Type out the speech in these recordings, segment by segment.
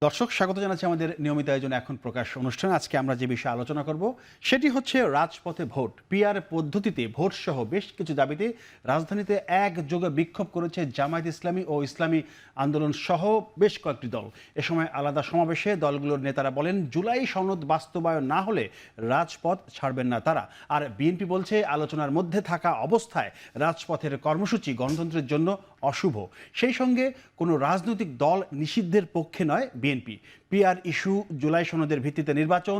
দর্শক স্বাগত জানাচ্ছি আমাদের নিয়মিত আয়োজন এখন প্রকাশ অনুষ্ঠান। আজকে আমরা যে বিষয়ে আলোচনা করব সেটি হচ্ছে রাজপথে ভোট, পিআর পদ্ধতিতে ভোট সহ বেশ কিছু দাবিতে রাজধানীতে একযোগে বিক্ষোভ করেছে জামায়াত ইসলামী ও ইসলামী আন্দোলন সহ বেশ কয়েকটি দল। এ সময় আলাদা সমাবেশে দলগুলোর নেতারা বলেন জুলাই সনদ বাস্তবায়ন না হলে রাজপথ ছাড়বেন না তারা। আর বিএনপি বলছে আলোচনার মধ্যে থাকা অবস্থায় রাজপথের কর্মসূচি গণতন্ত্রের জন্য অশুভ। সেই সঙ্গে কোনো রাজনৈতিক দল নিষিদ্ধের পক্ষে নয় বিএনপি। পিআর ইস্যু, জুলাই সনদের ভিত্তিতে নির্বাচন,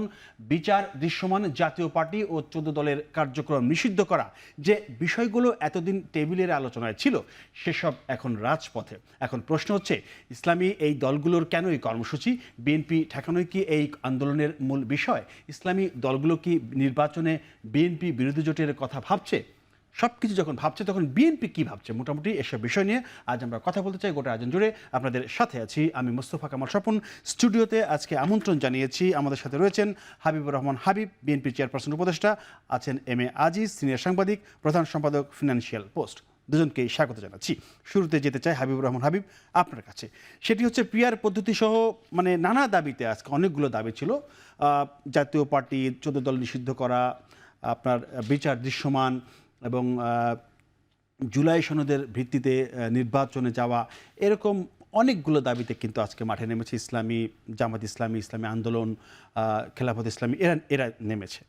বিচার, দৃশ্যমান জাতীয় পার্টি ও 14 দলের কার্যক্রম নিষিদ্ধ করা, যে বিষয়গুলো এতদিন টেবিলের আলোচনায় ছিল সেসব এখন রাজপথে। এখন প্রশ্ন হচ্ছে ইসলামী এই দলগুলোর কেন এই কর্মসূচি? বিএনপি ঠেকানোই কি এই আন্দোলনের মূল বিষয়? ইসলামী দলগুলো কি নির্বাচনে বিএনপি বিরোধী জোটের কথা ভাবছে? সব কিছু যখন ভাবছে তখন বিএনপি কি ভাবছে, মোটামুটি এসব বিষয় নিয়ে আজ আমরা কথা বলতে চাই। গোটা আয়োজন জুড়ে আপনাদের সাথে আছি আমি মোস্তফা কামাল স্বপন। স্টুডিওতে আজকে আমন্ত্রণ জানিয়েছি, আমাদের সাথে রয়েছেন হাবিবুর রহমান হাবিব, বিএনপি চেয়ারপারসন উপদেষ্টা, আছেন এম এ আজিজ, সিনিয়র সাংবাদিক, প্রধান সম্পাদক, ফিনান্সিয়াল পোস্ট। দুজনকেই স্বাগত জানাচ্ছি। শুরুতে যেতে চাই হাবিবুর রহমান হাবিব আপনার কাছে। সেটি হচ্ছে পিআর পদ্ধতি সহ নানা দাবিতে আজকে অনেকগুলো দাবি ছিল। জাতীয় পার্টি, 14 দল নিষিদ্ধ করা, আপনার বিচার দৃশ্যমান এবং জুলাই সনদের ভিত্তিতে নির্বাচনে যাওয়া, এরকম অনেকগুলো দাবিতে কিন্তু আজকে মাঠে নেমেছে ইসলামী, জামাত ইসলামী, ইসলামী আন্দোলন, খেলাফত ইসলামী, এরা নেমেছে।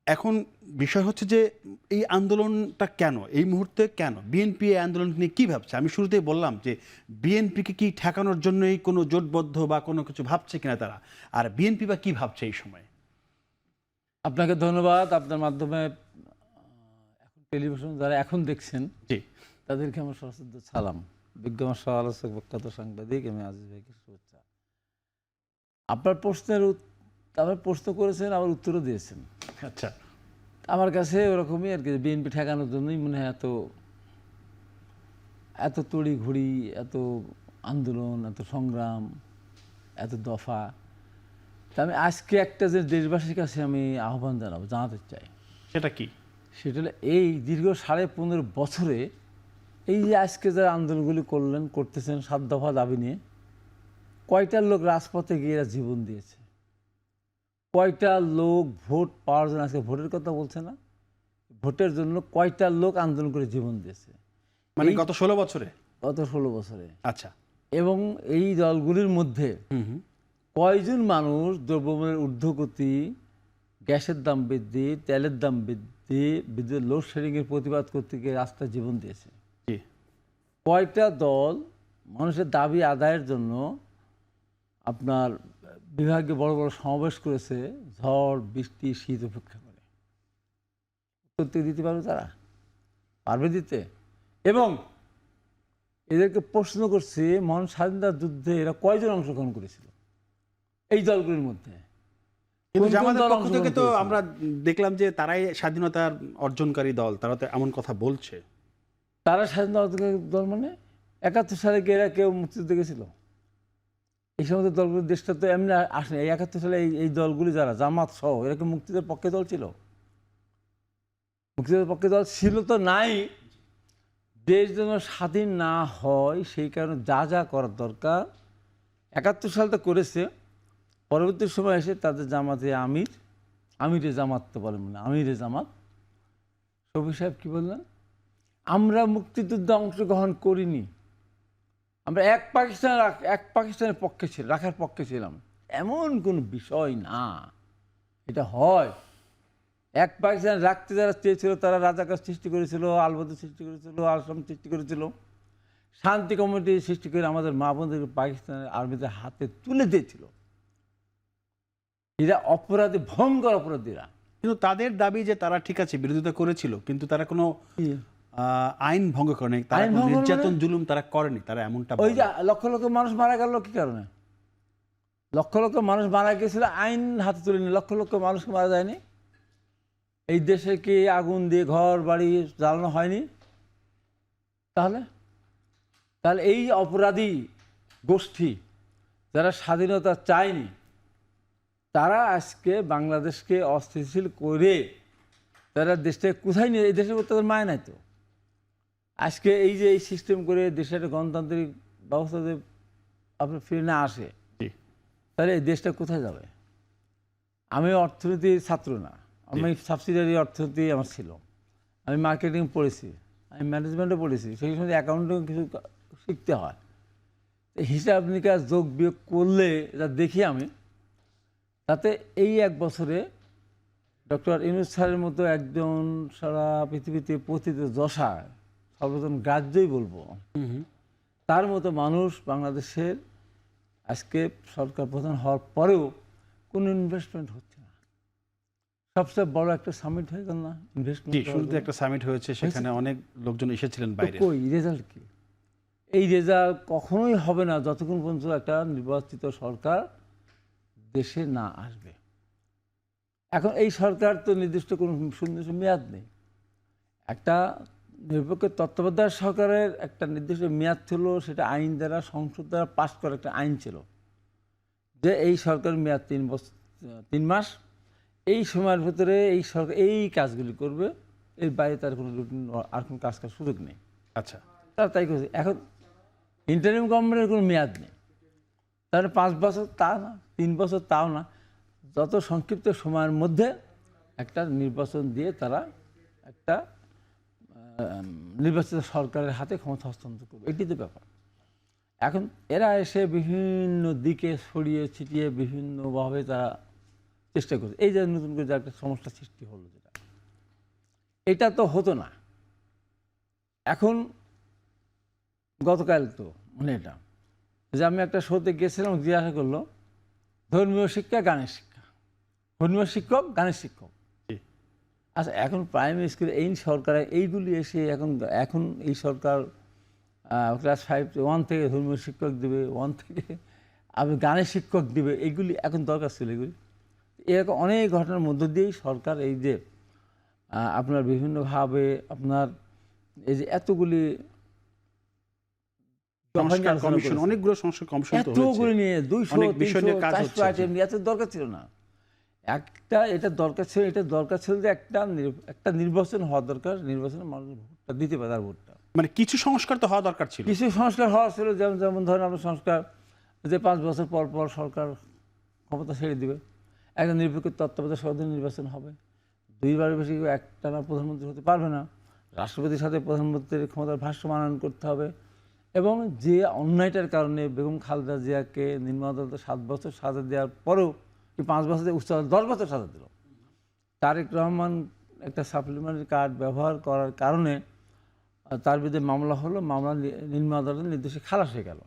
এখন বিষয় হচ্ছে যে এই আন্দোলনটা কেন, এই মুহূর্তে কেন বিএনপি এই আন্দোলন নিয়ে কী ভাবছে? আমি শুরুতেই বললাম যে বিএনপিকে কি ঠেকানোর জন্যই কোনো জোটবদ্ধ বা কোনো কিছু ভাবছে কিনা তারা, আর বিএনপি বা কী ভাবছে এই সময়? আপনাকে ধন্যবাদ। আপনার মাধ্যমে টেলিভিশন যারা এখন দেখছেন জি, তাদেরকে আমার সশ্রদ্ধ সালাম। বিজ্ঞান সহ আলোচক, বিখ্যাত সাংবাদিক আমি আজিজ ভাইকে শুভেচ্ছা। আপনার আবার প্রশ্ন করেছেন, আবার উত্তরও দিয়েছেন। আচ্ছা, আমার কাছে ওরকমই আর কি, বিএনপি ঠেকানোর জন্যই মনে হয় এত তড়ি ঘড়ি, এত আন্দোলন, এত সংগ্রাম, এত দফা। তা আমি আজকে একটা যে দেশবাসীর কাছে আমি আহ্বান জানাতে চাই, সেটা কি? সেটা হলো এই দীর্ঘ 15.5 বছরে এই যে আজকে যারা আন্দোলনগুলি করতেছেন 7 দফা দাবি নিয়ে, কয়টা লোক রাজপথে গিয়ে এরা জীবন দিয়েছে? কয়টা লোক ভোট পাওয়ার জন্য, আজকে ভোটের কথা বলছে না, ভোটের জন্য কয়টা লোক আন্দোলন করে জীবন দিয়েছে গত 16 বছরে? গত 16 বছরে। আচ্ছা। এবং এই দলগুলির মধ্যে কয়জন মানুষ দ্রব্যমূল্যের ঊর্ধ্বগতি, গ্যাসের দাম বৃদ্ধি, তেলের দাম বৃদ্ধি, বিদ্যুৎ লোডশেডিংয়ের প্রতিবাদ করতে গিয়ে রাস্তায় জীবন দিয়েছে? কয়টা দল মানুষের দাবি আদায়ের জন্য আপনার বিভাগে বড় বড় সমাবেশ করেছে, ঝড় বৃষ্টি শীত উপেক্ষা করে? উত্তর দিতে পারবে তারা? পারবে দিতে? এবং এদেরকে প্রশ্ন করছে মহান স্বাধীনতা যুদ্ধে এরা কয়জন অংশগ্রহণ করেছিল এই দলগুলির মধ্যে? কিন্তু জামাতের পক্ষ থেকে তো আমরা দেখলাম যে তারাই স্বাধীনতার অর্জনকারী দল, তারা তো এমন কথা বলছে। তারা স্বাধীনতা অর্জনকারী দল মানে 71 সালে কি এরা কেউ মুক্তিযুদ্ধ গেছিল? এই সমস্ত দলগুলির দেশটা তো এমনি আসেনি। এই 71 সালে এই দলগুলি যারা জামাত সহ এরা কি মুক্তিযুদ্ধের পক্ষে দল ছিল? মুক্তিযুদ্ধের পক্ষে দল ছিল তো নাই। দেশ যেন স্বাধীন না হয় সেই কারণে যা যা করার দরকার 71 সালটা করেছে। পরবর্তী সময় এসে তাদের জামাতে আমিরে জামাত তো বলেন না, আমিরে জামাত শফি সাহেব কী বললেন, আমরা মুক্তিযুদ্ধে অংশগ্রহণ করিনি, আমরা এক পাকিস্তানের পক্ষে রাখার পক্ষে ছিলাম। এমন কোনো বিষয় না, এটা হয়। এক পাকিস্তান রাখতে যারা চেয়েছিল তারা রাজাকার সৃষ্টি করেছিল, আলবদর সৃষ্টি করেছিল, আলসাম সৃষ্টি করেছিল, শান্তি কমিটি সৃষ্টি করে আমাদের মা বোনদেরকে পাকিস্তানের আর্মিদের হাতে তুলে দিয়েছিল। এরা অপরাধী, ভয়ঙ্কর অপরাধীরা। কিন্তু তাদের দাবি যে তারা ঠিক আছে বিরোধিতা করেছিল, কিন্তু তারা কোনো আইন ভঙ্গ করেনি, তারা কোনো নির্যাতন জুলুম তারা করেনি, তারা এমনটা। ওই যে লক্ষ লক্ষ মানুষ মারা গেল কি কারণে? লক্ষ লক্ষ মানুষ মারা গিয়েছিল, আইন হাতে তুলে নি। লক্ষ লক্ষ মানুষকে মারা যায়নি? এই দেশে কি আগুন দিয়ে ঘর বাড়ি জ্বালানো হয়নি? তাহলে এই অপরাধী গোষ্ঠী যারা স্বাধীনতা চায়নি, তারা আজকে বাংলাদেশকে অস্থিতিশীল করে তারা দেশটাকে কোথায় নিয়ে, এই দেশের তাদের মায় নাই তো। আজকে এই যে এই সিস্টেম করে দেশের গণতান্ত্রিক ব্যবস্থাতে আপনার ফিরে না আসে, তাহলে এই দেশটা কোথায় যাবে? আমি অর্থনীতির ছাত্র না, আমি সাবসিডিয়ারি অর্থনীতি আমার ছিল, আমি মার্কেটিং পড়েছি, আমি ম্যানেজমেন্টও পড়েছি, সেই সময় অ্যাকাউন্টিং কিছু শিখতে হয়। হিসাব নিকাশ যোগ বিয়োগ করলে যা দেখি আমি, তাতে এই 1 বছরে ডক্টর ইউনূস স্যারের মতো একজন সারা পৃথিবীতে পতিত যশা, সর্বজন গ্রাহ্যই বলবো, তার মতো মানুষ বাংলাদেশের আজকে সরকার প্রধান হওয়ার পরেও কোনো ইনভেস্টমেন্ট হচ্ছে না। সবচেয়ে বড় একটা সামিট হয়ে গেল না ইনভেস্টমেন্ট? শুরুতে একটা সামিট হয়েছে, সেখানে অনেক লোকজন এসেছিলেন বাইরে। কই রেজাল্ট কি? এই রেজাল্ট কখনোই হবে না যতক্ষণ পর্যন্ত একটা নির্বাচিত সরকার দেশে না আসবে। এখন এই সরকার তো নির্দিষ্ট কোনো সুনির্দিষ্ট মেয়াদ নেই। একটা নিরপেক্ষ তত্ত্বাবধায়ক সরকারের একটা নির্দিষ্ট মেয়াদ ছিল, সেটা আইন দ্বারা সংসদ দ্বারা পাস করা একটা আইন ছিল যে এই সরকারের মেয়াদ 3 মাস, এই সময়ের ভেতরে এই সরকার এই কাজগুলি করবে, এর বাইরে তার কোনো রুটিন আর কোনো কাজ করার সুযোগ নেই। আচ্ছা, তারা তাই করছে। এখন ইন্টারিম গভর্নমেন্টের কোনো মেয়াদ নেই, তাহলে 5 বছর তা না, 3 বছর তাও না, যত সংক্ষিপ্ত সময়ের মধ্যে একটা নির্বাচন দিয়ে তারা একটা নির্বাচিত সরকারের হাতে ক্ষমতা হস্তান্তর করবে, এটি তো ব্যাপার। এখন এরা এসে বিভিন্ন দিকে ছড়িয়ে ছিটিয়ে বিভিন্নভাবে তারা চেষ্টা করছে। এই যে নতুন করে যে একটা সমস্যা সৃষ্টি হলো, যেটা এটা তো হতো না। এখন গতকাল তো মানে এটা যে আমি একটা শোতে গেছিলাম, জিজ্ঞাসা করলো ধর্মীয় শিক্ষা গানের শিক্ষা, ধর্মীয় শিক্ষক গানের শিক্ষক। আচ্ছা, এখন প্রাইমারি স্কুলে এই সরকার এইগুলি এসে এখন এই সরকার ক্লাস 1 থেকে ধর্মীয় শিক্ষক দেবে, 1 থেকে আপনি গানের শিক্ষক দেবে, এইগুলি এখন দরকার ছিল। এগুলি এরকম অনেক ঘটনার মধ্য দিয়েই সরকার এই যে আপনার বিভিন্নভাবে আপনার এই যে এতগুলি অনেকগুলো সংস্কার কমিশন এতগুলি নিয়ে 200, 300, 400 আইটেম নিয়ে এত দরকার ছিল না। এটা দরকার ছিল যে একটা নির্বাচন হওয়া দরকার, নির্বাচনে মানুষ ভোটটা দিতে পারে, তার ভোটটা মানে কিছু সংস্কার তো হওয়া দরকার ছিল, কিছু সংস্কার হওয়া ছিল। যেমন ধরেন আপনার সংস্কার যে 5 বছর পর পর সরকার ক্ষমতা ছেড়ে দিবে, একটা নিরপেক্ষ তত্ত্বাবধায়ক সরকার নির্বাচন হবে, 2বারের বেশি একটানা প্রধানমন্ত্রী হতে পারবে না, রাষ্ট্রপতির সাথে প্রধানমন্ত্রীর ক্ষমতার ভারসাম্য মানন করতে হবে, এবং যে অন্যায়টার কারণে বেগম খালেদা জিয়াকে নিম্ন আদালতে 7 বছর সাজা দেওয়ার পরেও 5 বছরে উচ্চ আদালত 10 বছর সাজা দিল, তারেক রহমান একটা সাপ্লিমেন্টারি কার্ড ব্যবহার করার কারণে তার বিরুদ্ধে মামলা হলো, মামলা নিম্ন আদালতের নির্দেশে খালাস হয়ে গেল,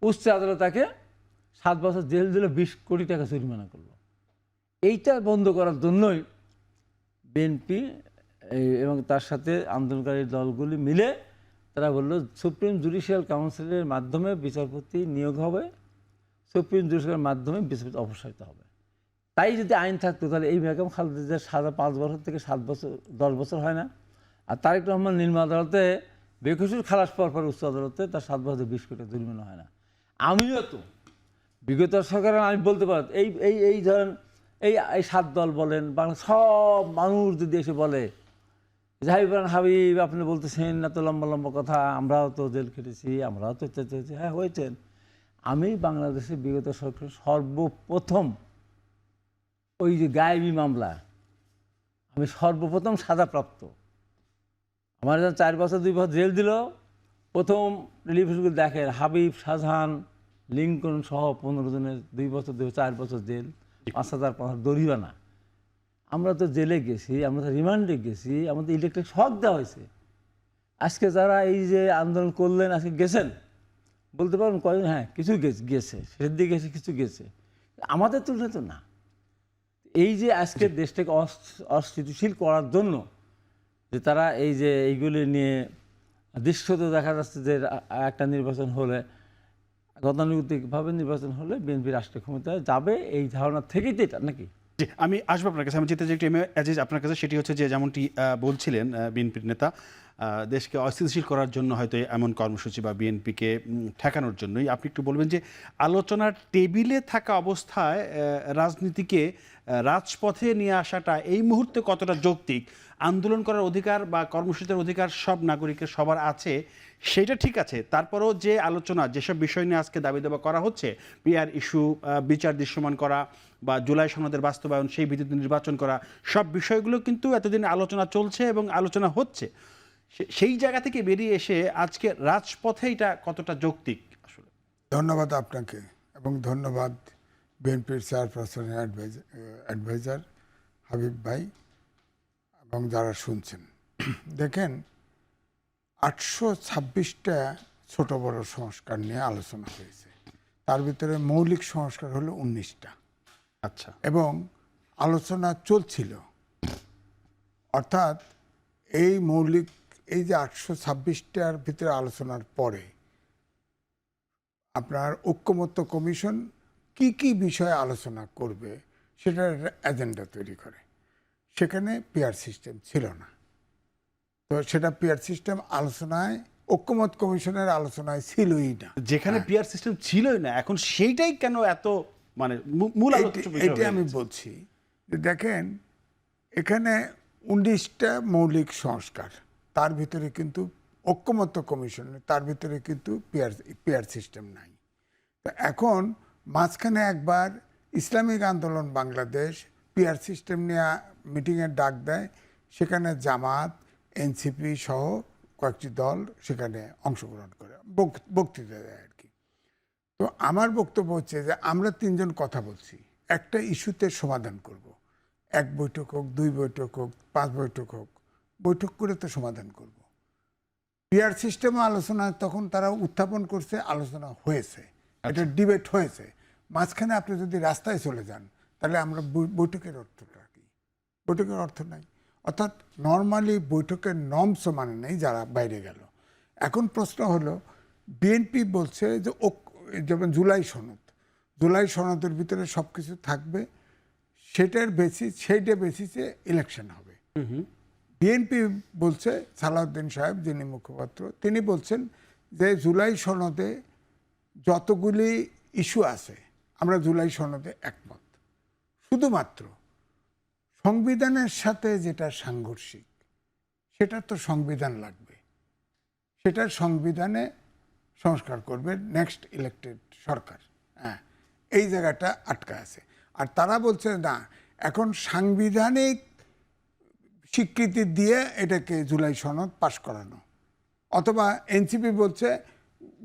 উচ্চ আদালত তাকে 7 বছর জেল দিল, 20 কোটি টাকা জরিমানা করলো। এইটা বন্ধ করার জন্যই বিএনপি এবং তার সাথে আন্দোলনকারী দলগুলি মিলে তারা বলল সুপ্রিম জুডিশিয়াল কাউন্সিলের মাধ্যমে বিচারপতি নিয়োগ হবে, সুপ্রিম জুডিশিয়ালের মাধ্যমে বিচারপতি অপসারিত হবে। তাই যদি আইন থাকতো তাহলে এই বেগম খালেদা জিয়ার সাজা 5 বছর থেকে 7 বছর 10 বছর হয় না, আর তারেক রহমান নিম্ন আদালতে বেকসুর খালাস পাওয়ার পর উচ্চ আদালতে তার 7 বছর 20 কোটি জরিমানা হয় না। আমিও তো বিগত সরকারের আমি বলতে পারি এই ধরেন এই 7 দল বলেন, বাংলা সব মানুষ যদি এসে বলে হাবিব আপনি বলতেছেন এত লম্বা লম্বা কথা, আমরাও তো জেল খেটেছি, আমরাও তো হয়েছি, হ্যাঁ হয়েছেন। আমি বাংলাদেশে বিগত সরকার সর্বপ্রথম ওই যে গায়েবী মামলা আমি সর্বপ্রথম সাজাপ্রাপ্ত, আমার যখন 4 বছর 2 বছর জেল দিল, প্রথম রিলিফগুলো দেখেন হাবিব, শাহজাহান, লিঙ্কন সহ 15 জনের 2 বছর 4 বছর জেল, 5,000 দরিবানা। আমরা তো জেলে গেছি, আমরা তো রিমান্ডে গেছি, আমাদের ইলেকট্রিক শক দেওয়া হয়েছে। আজকে যারা এই যে আন্দোলন করলেন আজকে গেছেন, বলতে পারবেন কয়জন? হ্যাঁ কিছু গেছে, শেষের দিকে গেছে, কিছু গেছে, আমাদের তুলনায় তো না। এই যে আজকে দেশটাকে অস্থিতিশীল করার জন্য যে তারা এই যে এইগুলি নিয়ে দৃশ্যত দেখা যাচ্ছে যে একটা নির্বাচন হলে, গতানুগতিকভাবে নির্বাচন হলে বিএনপি রাষ্ট্রীয় ক্ষমতায় যাবে, এই ধারণা থেকেই তো এটা নাকি? জি, আমি আসবো আপনার কাছে। আমি যেতে যে একটু আজিজ আপনার কাছে, সেটি হচ্ছে যে যেমনটি বলছিলেন বিএনপির নেতা দেশকে অস্থিতিশীল করার জন্য হয়তো এমন কর্মসূচি বা বিএনপিকে ঠেকানোর জন্যই। আপনি একটু বলবেন যে আলোচনার টেবিলে থাকা অবস্থায় রাজনীতিকে রাজপথে নিয়ে আসাটা এই মুহূর্তে কতটা যৌক্তিক? আন্দোলন করার অধিকার বা কর্মসূচির অধিকার সব নাগরিকের সবার আছে, সেটা ঠিক আছে। তারপরেও যে আলোচনা, যেসব বিষয় নিয়ে আজকে দাবি দাবা করা হচ্ছে, পিআর ইস্যু, বিচার দৃশ্যমান করা বা জুলাই সনদের বাস্তবায়ন, সেই ভিত্তিতে নির্বাচন করা, সব বিষয়গুলো কিন্তু এতদিন আলোচনা চলছে এবং আলোচনা হচ্ছে। সেই জায়গা থেকে বেরিয়ে এসে আজকে রাজপথে এটা কতটা যৌক্তিক আসলে? ধন্যবাদ আপনাকে এবং ধন্যবাদ বিএনপির চেয়ারপারসনের অ্যাডভাইজার হাবিব ভাই এবং যারা শুনছেন। দেখেন, 826টা ছোট বড় সংস্কার নিয়ে আলোচনা হয়েছে। তার ভিতরে মৌলিক সংস্কার হলো 19টা। আচ্ছা। এবং আলোচনা চলছিল, অর্থাৎ এই মৌলিক এই যে 826টার ভিতরে আলোচনার পরে আপনার ঐক্যমত্য কমিশন কি কি বিষয়ে আলোচনা করবে সেটার এজেন্ডা তৈরি করে। সেখানে পিআর সিস্টেম ছিল না। তো সেটা পিআর সিস্টেম আলোচনায়, ঐক্যমত কমিশনের আলোচনায় ছিলই না। যেখানে পিআর সিস্টেম ছিলই না, এখন সেইটাই কেন এত মানে মূল আলোচ্য বিষয় এটি হয়ে আমি গেছে? বলছি যে দেখেন, এখানে 19টা মৌলিক সংস্কার, তার ভিতরে কিন্তু ঐক্যমত্য কমিশন, তার ভিতরে কিন্তু পিআর সিস্টেম নাই। তো এখন মাঝখানে একবার ইসলামিক আন্দোলন বাংলাদেশ পিআর সিস্টেম নিয়ে মিটিংয়ের ডাক দেয়। সেখানে জামাত, এনসিপি সহ কয়েকটি দল সেখানে অংশগ্রহণ করে, বক্তৃতা দেয় আর কি। তো আমার বক্তব্য হচ্ছে যে আমরা 3জন কথা বলছি, একটা ইস্যুতে সমাধান করব। 1 বৈঠক হোক, 2 বৈঠক হোক, 5 বৈঠক হোক, বৈঠক করে তো সমাধান করব। পিআর সিস্টেমে আলোচনা তখন তারা উত্থাপন করছে, আলোচনা হয়েছে, এটা ডিবেট হয়েছে। মাঝখানে আপনি যদি রাস্তায় চলে যান, তাহলে আমরা বৈঠকের অর্থটা কি? বৈঠকের অর্থ নাই। অর্থাৎ নর্মালি বৈঠকের নর্মসও মানে নেই যারা বাইরে গেল। এখন প্রশ্ন হলো, বিএনপি বলছে যে যেমন জুলাই সনদের ভিতরে সব কিছু থাকবে, সেইটা বেসিসে ইলেকশন হবে। বিএনপি বলছে, সালাউদ্দিন সাহেব যিনি মুখপাত্র, তিনি বলছেন যে জুলাই সনদে যতগুলি ইস্যু আছে আমরা জুলাই সনদে একমত, শুধুমাত্র সংবিধানের সাথে যেটা সাংঘর্ষিক সেটা তো সংবিধান লাগবে, সেটা সংবিধানে সংস্কার করবে নেক্সট ইলেক্টেড সরকার। হ্যাঁ, এই জায়গাটা আটকা আছে। আর তারা বলছে না, এখন সাংবিধানিক স্বীকৃতি দিয়ে এটাকে জুলাই সনদ পাশ করানো, অথবা এনসিপি বলছে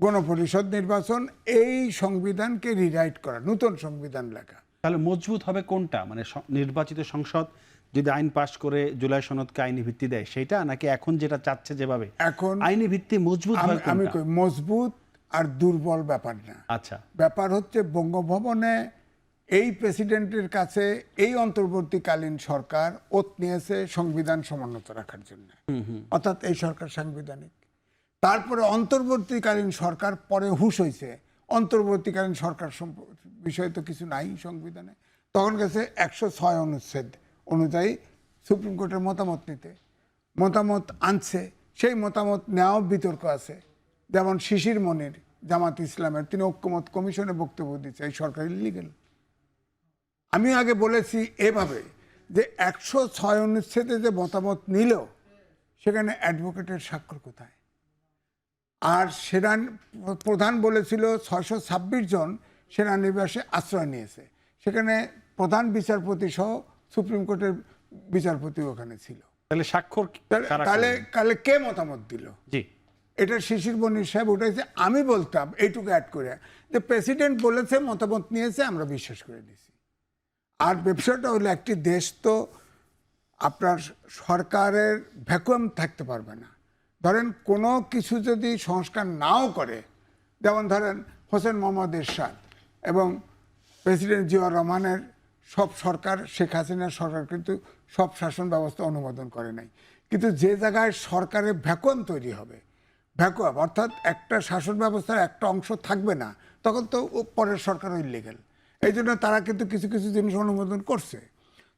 গণপরিষদ নির্বাচন, এই সংবিধানকে রিরাইট করা, নতুন সংবিধান লেখা। তাহলে মজবুত হবে কোনটা? মানে নির্বাচিত সংসদ যদি আইন পাশ করে জুলাই সনদকে আইনি ভিত্তি দেয় সেইটা, নাকি এখন যেটা চাচ্ছে যেভাবে এখন আইনি ভিত্তি মজবুত হয় আমি কোনটা? মজবুত আর দুর্বল ব্যাপার না। আচ্ছা। ব্যাপার হচ্ছে বঙ্গভবনে এই প্রেসিডেন্টের কাছে এই অন্তর্বর্তীকালীন সরকার ওত নিয়েছে সংবিধান সমুন্নত রাখার জন্য, অর্থাৎ এই সরকার সাংবিধানিক। তারপরে অন্তর্বর্তীকালীন সরকার পরে হুঁশ হয়েছে, অন্তর্বর্তীকালীন সরকার বিষয়ে তো কিছু নাই সংবিধানে। তখন গেছে 106 অনুচ্ছেদ অনুযায়ী সুপ্রিম কোর্টের মতামত নিতে, মতামত আনছে। সেই মতামত নেওয়াও বিতর্ক আছে। যেমন শিশির মনির, জামাত ইসলামের, তিনি ঐক্যমত কমিশনে বক্তব্য দিচ্ছে এই সরকার ইলিগেল। আমি আগে বলেছি এভাবে যে 106 অনুচ্ছেদে যে মতামত নিল, সেখানে অ্যাডভোকেটের স্বাক্ষর কোথায়? আর প্রধান বলেছিল 626 জন সেনানিবাসে আশ্রয় নিয়েছে, সেখানে প্রধান বিচারপতি সহ সুপ্রিম কোর্টের বিচারপতি ওখানে ছিল। তাহলে স্বাক্ষর কারা করলেন? তাহলে কে মতামত দিল? জি, এটা শিশির মনির সাহেব উঠেছে। আমি বলতাম এইটুকু অ্যাড করে যে প্রেসিডেন্ট বলেছে, মতামত নিয়েছে, আমরা বিশ্বাস করে দিছি। আর ব্যবসাটা হলো, একটি দেশ তো আপনার সরকারের ভ্যাকুয়াম থাকতে পারবে না। ধরেন কোনো কিছু যদি সংস্কার নাও করে, যেমন ধরেন হোসেন মোহাম্মদ এরশাদ এবং প্রেসিডেন্ট জিয়াউর রহমানের সব সরকার, শেখ হাসিনার সরকার কিন্তু সব শাসন ব্যবস্থা অনুমোদন করে নাই। কিন্তু যে জায়গায় সরকারের ভ্যাকুয়াম তৈরি হবে, ভ্যাকুয়াম অর্থাৎ একটা শাসন ব্যবস্থার একটা অংশ থাকবে না, তখন তো পরের সরকারও ইলিগেল। এই জন্য তারা কিন্তু কিছু কিছু জিনিস অনুমোদন করছে।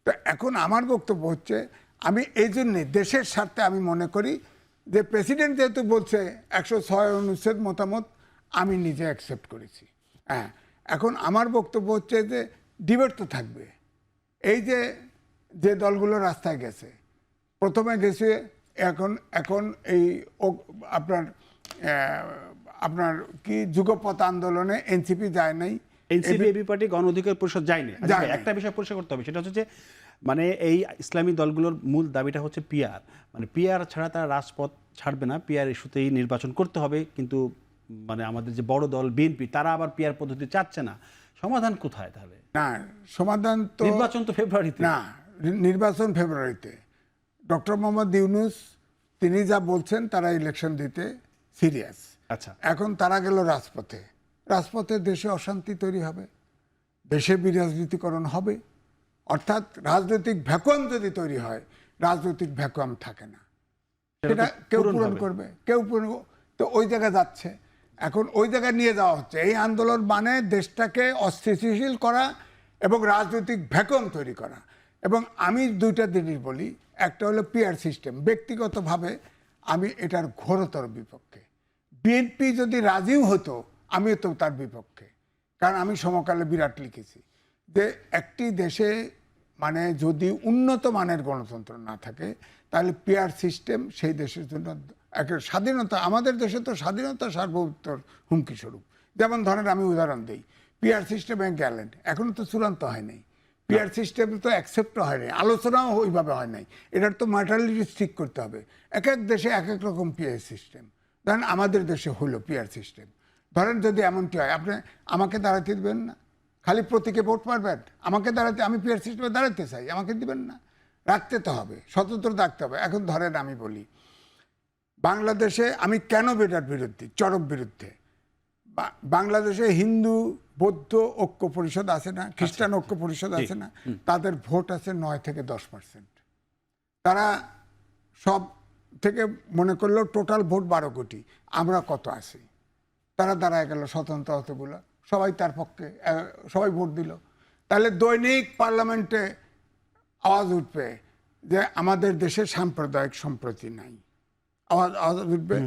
তো এখন আমার বক্তব্য হচ্ছে, আমি এই জন্যে দেশের স্বার্থে আমি মনে করি যে প্রেসিডেন্ট যেহেতু বলছে 106 অনুচ্ছেদ মতামত আমি নিজে অ্যাকসেপ্ট করেছি। হ্যাঁ, এখন আমার বক্তব্য হচ্ছে যে ডিবেট তো থাকবে। এই যে যে দলগুলো রাস্তায় গেছে, প্রথমে গেছে এখন এখন এই আপনার আপনার কি যুগপথ আন্দোলনে এনসিপি যায় নাই, এনসিপি এবি পার্টি গণ অধিকার পরিষদ যায়নি। আচ্ছা, যায়নি। একটা বিষয় পরিষ্কার করতে হবে, সেটা হচ্ছে যে মানে এই ইসলামী দলগুলোর মূল দাবিটা হচ্ছে পিআর, মানে পিআর ছাড়া তারা রাজপথ ছাড়বে না, পিআর ইস্যুতেই নির্বাচন করতে হবে। কিন্তু মানে আমাদের যে বড় দল বিএনপি, তারা আবার পিআর পদ্ধতি চাচ্ছে না। সমাধান কোথায় তাহলে? না, সমাধান তো নির্বাচন তো ফেব্রুয়ারিতে। না, নির্বাচন ফেব্রুয়ারিতে। ডক্টর মোহাম্মদ ইউনূস তিনি যা বলছেন, তারা ইলেকশন দিতে সিরিয়াস। আচ্ছা, এখন তারা গেল রাজপথে। রাজপথে দেশে অশান্তি তৈরি হবে, দেশে বিরাজনীতিকরণ হবে। অর্থাৎ রাজনৈতিক ভ্যাকুয়াম যদি তৈরি হয়, রাজনৈতিক ভ্যাকুয়াম থাকে না, সেটা কেউ পূরণ করবে, কেউ পূরণ। তো ওই জায়গায় যাচ্ছে, এখন ওই জায়গায় নিয়ে যাওয়া হচ্ছে। এই আন্দোলন মানে দেশটাকে অস্থিতিশীল করা এবং রাজনৈতিক ভ্যাকুয়াম তৈরি করা। এবং আমি দুইটা জিনিস বলি, একটা হলো পিআর সিস্টেম। ব্যক্তিগতভাবে আমি এটার ঘোরতর বিপক্ষে। বিএনপি যদি রাজিও হতো, আমিও তো তার বিপক্ষে। কারণ আমি সমকালে বিরাট লিখেছি যে একটি দেশে মানে যদি উন্নত মানের গণতন্ত্র না থাকে, তাহলে পিআর সিস্টেম সেই দেশের জন্য একটা স্বাধীনতা, আমাদের দেশে তো স্বাধীনতা সার্বভৌমত্বর হুমকি স্বরূপ। যেমন ধরেন, আমি উদাহরণ দিই, পিআর সিস্টেমে গেলেন, এখনো তো চূড়ান্ত হয় নাই। পিআর সিস্টেম তো অ্যাকসেপ্ট হয় নাই, আলোচনাও ওইভাবে হয় নাই। এটার তো ম্যাটারলিটি ঠিক করতে হবে। এক এক দেশে এক এক রকম পিআর সিস্টেম। ধরেন আমাদের দেশে হলো পিআর সিস্টেম। ধরেন যদি এমনটি হয়, আপনি আমাকে দাঁড়াতে দিবেন না, খালি প্রতীকে ভোট পারবেন, আমাকে দাঁড়াতে, আমি পিআর সিস্টেমে দাঁড়াতে চাই, আমাকে দিবেন না, রাখতে তো হবে, স্বতন্ত্র রাখতে হবে। এখন ধরেন আমি বলি, বাংলাদেশে আমি কেন বেটার বিরুদ্ধে, চরম বিরুদ্ধে। বাংলাদেশে হিন্দু বৌদ্ধ ঐক্য পরিষদ আছে না, খ্রিস্টান ঐক্য পরিষদ আছে না, তাদের ভোট আছে 9 থেকে 10%। তারা সব থেকে মনে করলো টোটাল ভোট 12 কোটি, আমরা কত আছি? তারা দাঁড়ায় গেল স্বতন্ত্র অতগুলো, সবাই তার পক্ষে, সবাই ভোট দিল। তাহলে দৈনিক পার্লামেন্টে আওয়াজ উঠবে যে আমাদের দেশে সাম্প্রদায়িক সম্প্রীতি নাই, আওয়াজ উঠবে।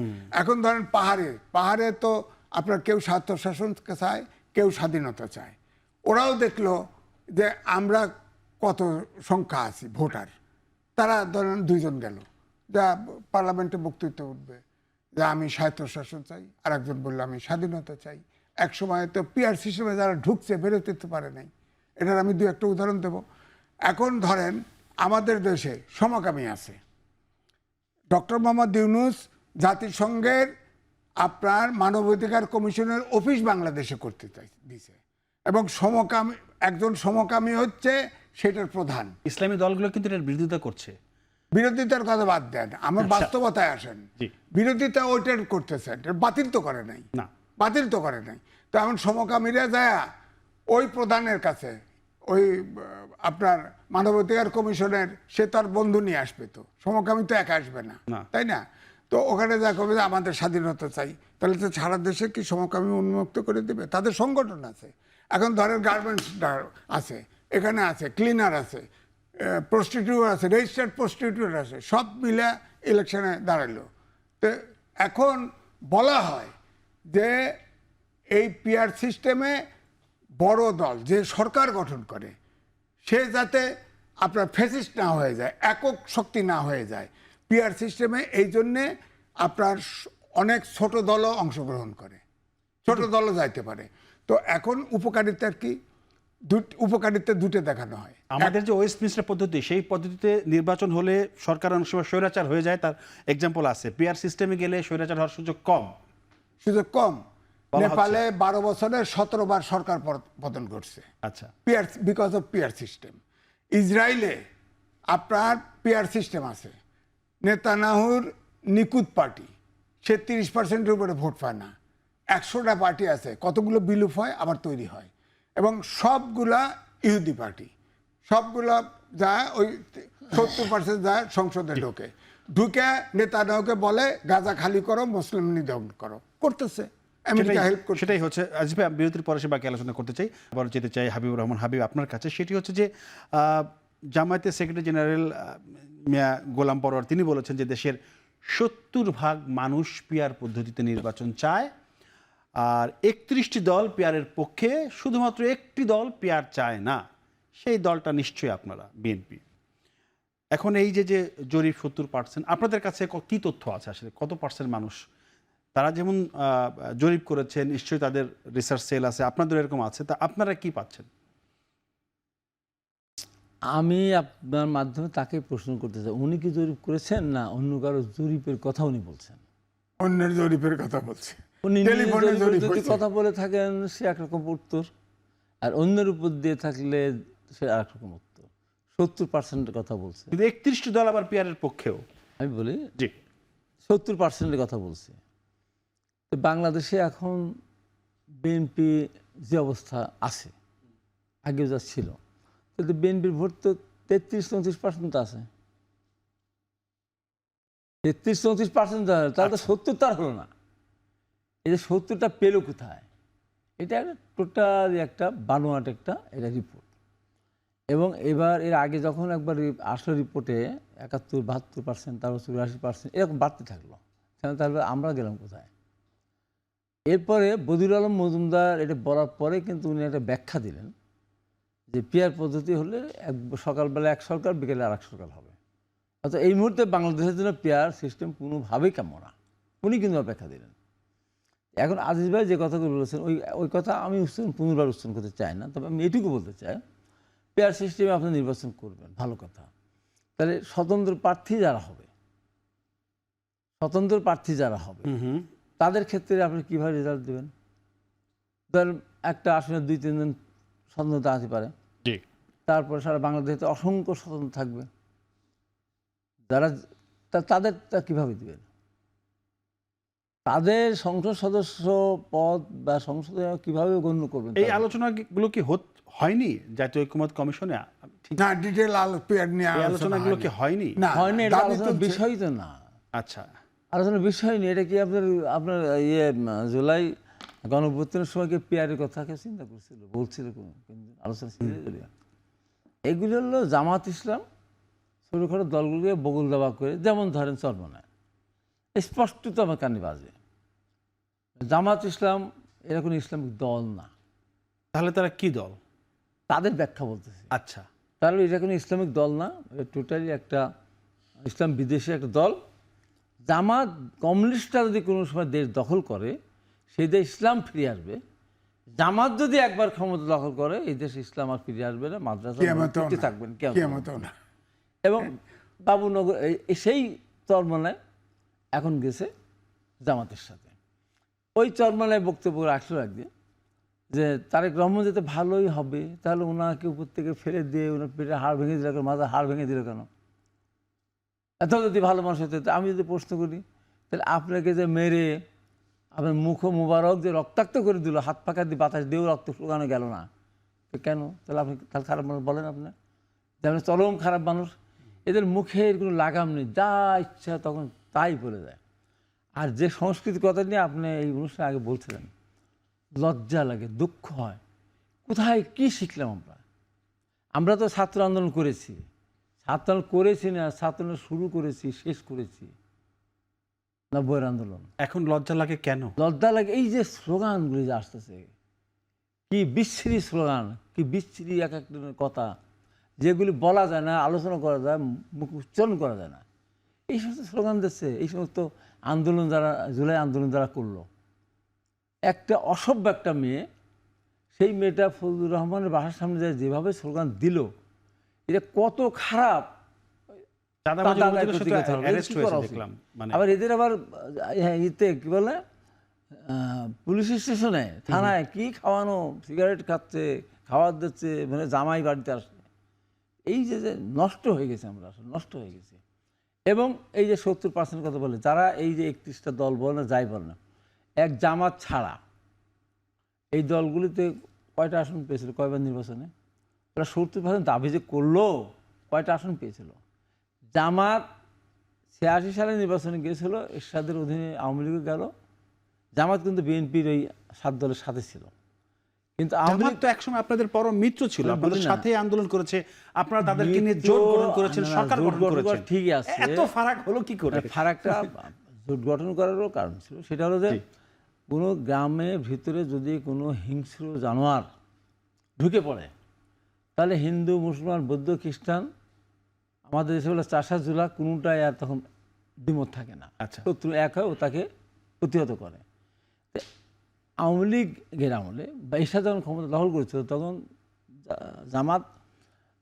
এখন ধরেন পাহাড়ে তো আপনার কেউ স্বায়ত্তশাসন চায়, কেউ স্বাধীনতা চায়। ওরাও দেখলো যে আমরা কত সংখ্যা আছি ভোটার, তারা ধরেন 2 জন গেল, যা পার্লামেন্টে বক্তৃতা উঠবে যে আমি স্বায়ত্তশাসন চাই, আর একজন বললো আমি স্বাধীনতা চাই। এক সময় তো পিআর সিস্টেমে যারা ঢুকছে, বেরোতে তো পারে নাই। এটার আমি 2-1টা উদাহরণ দেব। এখন ধরেন আমাদের দেশে সমকামী আছে, ডক্টর মোহাম্মদ ইউনূস জাতিসংঘের আপনার মানবাধিকার কমিশনের অফিস বাংলাদেশে করতে দিছে, এবং সমকামী, একজন সমকামী হচ্ছে সেটার প্রধান। ইসলামী দলগুলো কিন্তু এটার বিরোধিতা করছে। বিরোধিতার কথা বাদ দেন, আমার বাস্তবতায় আসেন। জি। বিরোধিতা ওইটার করতেছেন, বাতিল তো করে নাই, না, বাতিল তো করে নাই। তো এমন সমকামীরা যায় ওই প্রধানের কাছে, ওই আপনার মানবাধিকার কমিশনের, সে তার বন্ধু নিয়ে আসবে, তো সমকামী তো একা আসবে না, তাই না? তো ওখানে যা করবে যে আমাদের স্বাধীনতা চাই, তাহলে তো সারা দেশে কি সমকামী উন্মুক্ত করে দেবে? তাদের সংগঠন আছে। এখন ধরেন গার্মেন্টস আছে, এখানে আছে ক্লিনার আছে, প্রস্টিটিউট আছে, রেজিস্টার্ড প্রস্টিটিউট আছে, সব মিলে ইলেকশনে দাঁড়ালো। তো এখন বলা হয় যে এই পিআর সিস্টেমে বড় দল যে সরকার গঠন করে, সে যাতে আপনার ফ্যাসিস্ট না হয়ে যায়, একক শক্তি না হয়ে যায়। পিআর সিস্টেমে এই জন্যে আপনার অনেক ছোট দলও অংশগ্রহণ করে, ছোট দলও যাইতে পারে। তো এখন উপকারিতার কি, উপকারিতা দুটো দেখানো হয়। আমাদের যে ওয়েস্টমিনিস্টার পদ্ধতি, সেই পদ্ধতিতে নির্বাচন হলে সরকার অনেক সময় স্বৈরাচার হয়ে যায়, তার এক্সাম্পল আছে। পিআর সিস্টেমে গেলে স্বৈরাচার হওয়ার সুযোগ কম। সুযোগ কম। নেপালে 12 বছরে 17 বার সরকার পতন ঘটছে, আচ্ছা, PR, because of PR system. ইসরায়েলে আপনার পিআর সিস্টেম আছে। নেতানিয়াহুর নিকুত পার্টি, সে 30%-এর উপরে ভোট পায় না। 100টা পার্টি আছে, কতগুলো বিলুপ হয় আবার তৈরি হয়, এবং সবগুলা ইহুদি পার্টি, সবগুলা যায় ওই 70% যায় সংসদে ঢুকে নেতানিয়াহুকে বলে গাজা খালি করো, মুসলিম নিধন করো, করতেছে। আমেরিকা হেল্প করছে। সেটাই হচ্ছে। আজকে বিরতির পরে সে বাকি আলোচনা করতে চাই, আবার যেতে চাই হাবিবুর রহমান হাবিব আপনার কাছে। সেটি হচ্ছে যে জামায়াতের সেক্রেটারি জেনারেল মিয়া গোলাম পরোয়ার তিনি বলেছেন যে দেশের 70% মানুষ পিআর পদ্ধতিতে নির্বাচন চায়, আর 31টি দল পিআরের পক্ষে, শুধুমাত্র একটি দল পিআর চায় না। সেই দলটা নিশ্চয়ই আপনারা, বিএনপি। এখন এই যে জরিপ 70%, আপনাদের কাছে কি তথ্য আছে আসলে কত পার্সেন্ট মানুষ? তারা যেমন জরিপ করেছেন, নিশ্চয়ই তাদের রিসার্চ সেল আছে, আপনাদের এরকম আছে, তা আপনারা কি পাচ্ছেন? আমি আপনার মাধ্যমে তাকে প্রশ্ন করতে চাই, উনি কি জরিপ করেছেন না অন্য কারো জরিপের কথা উনি বলছেন? অন্যের জরিপের কথা বলছে। উনি টেলিফোনে নিজের জরিপ যদি হয়েছে। কথা বলে থাকেন সে একরকম উত্তর, আর অন্যের উপর দিয়ে থাকলে সে আরেকরকম উত্তর। 70% কথা বলছে। কিন্তু 31টি দল আবার পিআরের পক্ষেও। আমি বলি জি, 70% কথা বলছে। তো বাংলাদেশে এখন বিএনপি যে অবস্থা আছে, আগেও যা ছিল, কিন্তু বিএনপির ভোট তো 33-34% আছে। 33-34% তাহলে তো 70 তার হলো না। এই যে 70টা পেলো কোথায়? এটা একটা টোটাল একটা বানোয়াট একটা এটা রিপোর্ট। এবং এবার এর আগে যখন একবার আসলো রিপোর্টে 71-72%, তারপর 84%, এরকম বাড়তে থাকলো। তাহলে আমরা গেলাম কোথায়? এরপরে বদিউল আলম মজুমদার এটা বলার পরে কিন্তু উনি একটা ব্যাখ্যা দিলেন যে পিআর পদ্ধতি হলে সকালবেলা এক সরকার, বিকেলে আর এক সরকার হবে। অর্থাৎ এই মুহূর্তে বাংলাদেশের জন্য পিআর সিস্টেম কোনোভাবেই কাম্য না। উনি কিন্তু ব্যাখ্যা দিলেন। এখন আজিজ ভাই যে কথাগুলো বলেছেন ওই কথা আমি পুনর্বার উচ্চারণ করতে চাই না, তবে আমি এটুকু বলতে চাই, পিআর সিস্টেমে আপনি নির্বাচন করবেন, ভালো কথা। তাহলে স্বতন্ত্র প্রার্থী যারা হবে তাদের ক্ষেত্রে আপনি কীভাবে রেজাল্ট দেবেন? ধরেন একটা আসনে 2-3 জন স্বতন্ত্রতা আসতে পারে, তারপরে সারা বাংলাদেশে অসংখ্য স্বতন্ত্র থাকবে, যারা তাদের কীভাবে দেবেন? তাদের সংসদ সদস্য পদ বা সংসদে কীভাবে গণ্য করবেন? এই আলোচনাগুলো কি হয়নি জাতীয় ঐকমত্য কমিশনে? না, ডিটেল পিআর নিয়ে এই আলোচনাগুলো কি হয়নি? হয়নি, এটা আলোচনার বিষয় তো না। আচ্ছা, আলোচনার বিষয় নেই। এটা কি আপনার জুলাই গণঅভ্যুত্থানের সময় কি পিআরের কথা কেউ চিন্তা করছিল, বলছিল আলোচনা ছিল? এগুলো হলো জামাত ইসলাম ছোটোখাটো দলগুলোকে বগল দাবা করে, যেমন ধরেন চরমনায় স্পষ্টত আমার কানে বাজে, জামাত ইসলাম এরকম ইসলামিক দল না। তাহলে তারা কি দল? তাদের ব্যাখ্যা বলতেছে। আচ্ছা, তাহলে এটা কোনো ইসলামিক দল না, এটা টোটালি একটা ইসলাম বিদেশি একটা দল। জামাত কমিউনিস্টরা যদি কোনো সময় দেশ দখল করে, সেই দেশ ইসলাম ফিরে আসবে। জামাত যদি একবার ক্ষমতা দখল করে, এই দেশ ইসলাম আর ফিরে আসবে না, মাদ্রাসা থাকবেন কিয়ামতেও না। এবং বাবুনগর সেই চরমনায় এখন গেছে জামাতের সাথে। ওই চরমনায় বক্তব্য রাখলো একদিন যে তারেক রহমান যাতে ভালোই হবে, তাহলে ওনাকে উপর থেকে ফেলে দিয়ে ওনার পেটে হাড় ভেঙে দিল কেন, মাথায় হাড় ভেঙে দিল কেন? এত যদি ভালো মানুষ হতে। আমি যদি প্রশ্ন করি, তাহলে আপনাকে যে মেরে আপনার মুখ মুবারক যে রক্তাক্ত করে দিল, হাত পাকা দিয়ে বাতাস দিয়েও রক্ত শুকানো গেল না, তো কেন? তাহলে আপনি তাহলে খারাপ মানুষ বলেন? আপনার যেমন চরম খারাপ মানুষ, এদের মুখের কোনো লাগাম নেই, যা ইচ্ছা তখন তাই বলে দেয়। আর যে সংস্কৃতির কথা নিয়ে আপনি এই অনুষ্ঠানে আগে বলছিলেন, লজ্জা লাগে, দুঃখ হয়, কোথায় কি শিখলাম আমরা? তো ছাত্র আন্দোলন করেছি, ছাত্র আন্দোলন করেছি না, ছাত্র আন্দোলন শুরু করেছি, শেষ করেছি 90-এর আন্দোলন। এখন লজ্জা লাগে কেন? লজ্জা লাগে এই যে স্লোগানগুলি যে আসতেছে, কি বিচ্ছিরি স্লোগান, কি বিচ্ছিরি এক একজনের কথা, যেগুলি বলা যায় না, আলোচনা করা যায়, মুখ উচ্চারণ করা যায় না, এই সমস্ত স্লোগান দিচ্ছে। এই সমস্ত আন্দোলন যারা জুলাই আন্দোলন যারা করলো, একটা অসভ্য একটা মেয়ে, সেই মেয়েটা ফজলুর রহমানের বাসার সামনে যায় যেভাবে স্লোগান দিল, এটা কত খারাপ। আবার এদের আবার ইতে কি বলে, পুলিশ স্টেশনে, থানায় কি খাওয়ানো, সিগারেট খাচ্ছে, খাওয়ার দিচ্ছে, মানে জামাই বাড়িতে আসে। এই যে নষ্ট হয়ে গেছে, আমরা আসলে নষ্ট হয়ে গেছি। এবং এই যে 70% কথা বলে, যারা এই যে 31টা দল বলে না, যাই বলে না, এক জামাত ছাড়া এই দলগুলিতে কয়টা আসন পেয়েছিল কয়বার নির্বাচনে? ওরা 70% দাবি যে করলো, কয়টা আসন পেয়েছিল? জামাত 86 সালে নির্বাচনে গিয়েছিল, এরশাদের অধীনে আওয়ামী লীগও গেল, জামাত কিন্তু বিএনপির ওই 7 দলের সাথে ছিল, কিন্তু আওয়ামী জামাত লীগ তো একসময় আপনাদের পরম মিত্র ছিল, আমি আপনাদের বলি না। সাথে আন্দোলন করেছে, আপনারা তাদেরকে নিয়ে মিত্র, জোট গঠন করেছেন, না, সরকার জোট গঠন গঠন করেছেন, করা ঠিকই আছে। এত ফারাক হলো কি করে? ফারাকটা জোট গঠন করারও কারণ ছিল, সেটা হলো যে জি। কোনো গ্রামের ভিতরে যদি কোনো হিংস্র জানোয়ার ঢুকে পড়ে, তাহলে হিন্দু, মুসলমান, বৌদ্ধ, খ্রিস্টান, আমাদের দেশে বলে চাষা জুলা, কোনোটাই আর তখন দ্বিমত থাকে না। আচ্ছা। শত্রু এক হয় ও তাকে প্রতিহত করে। তো আওয়ামী লীগের আমলে বা এরশাদ যখন ক্ষমতা দখল করেছিল, তখন জামাত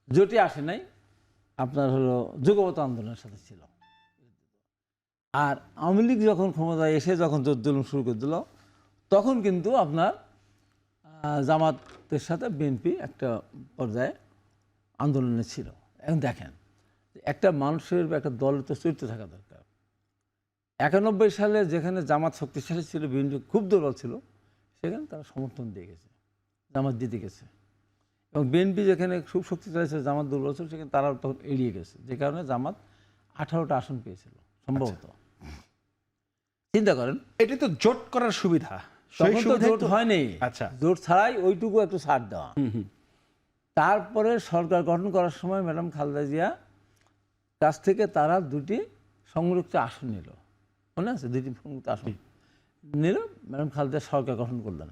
জোটে আসে নাই, আপনার হলো যুগপৎ আন্দোলনের সাথে ছিল। আর আওয়ামী লীগ যখন ক্ষমতায় এসে যখন জোট জুলুম শুরু করে দিল, তখন কিন্তু আপনার জামাতের সাথে বিএনপি একটা পর্যায়ে আন্দোলনে ছিল। এখন দেখেন, একটা মানুষের বা একটা দলের তো চরিত্র থাকা দরকার। 91 সালে যেখানে জামাত শক্তিশালী ছিল, বিএনপি খুব দুর্বল ছিল, সেখানে তারা সমর্থন দিয়ে গেছে, জামাত জিতে গেছে। এবং বিএনপি যেখানে খুব শক্তিশালী ছিল, জামাত দুর্বল ছিল, সেখানে তারা তখন এড়িয়ে গেছে, যে কারণে জামাত 18টা আসন পেয়েছিল সম্ভবত। চিন্তা করেন, এটা তো জোট করার সুবিধা, সেই তখন তো সুবিধাই জোট তো- হয়নি। আচ্ছা। জোট ছাড়াই ওইটুকু একটু ছাড় দেওয়া। তারপরে সরকার গঠন করার সময় ম্যাডাম খালেদা জিয়া কাছ থেকে তারা 2টি সংরক্ষিত আসন নিল, মনে আছে? 2টি সংরক্ষিত আসন নিল, ম্যাডাম খালেদা সরকার গঠন করলেন।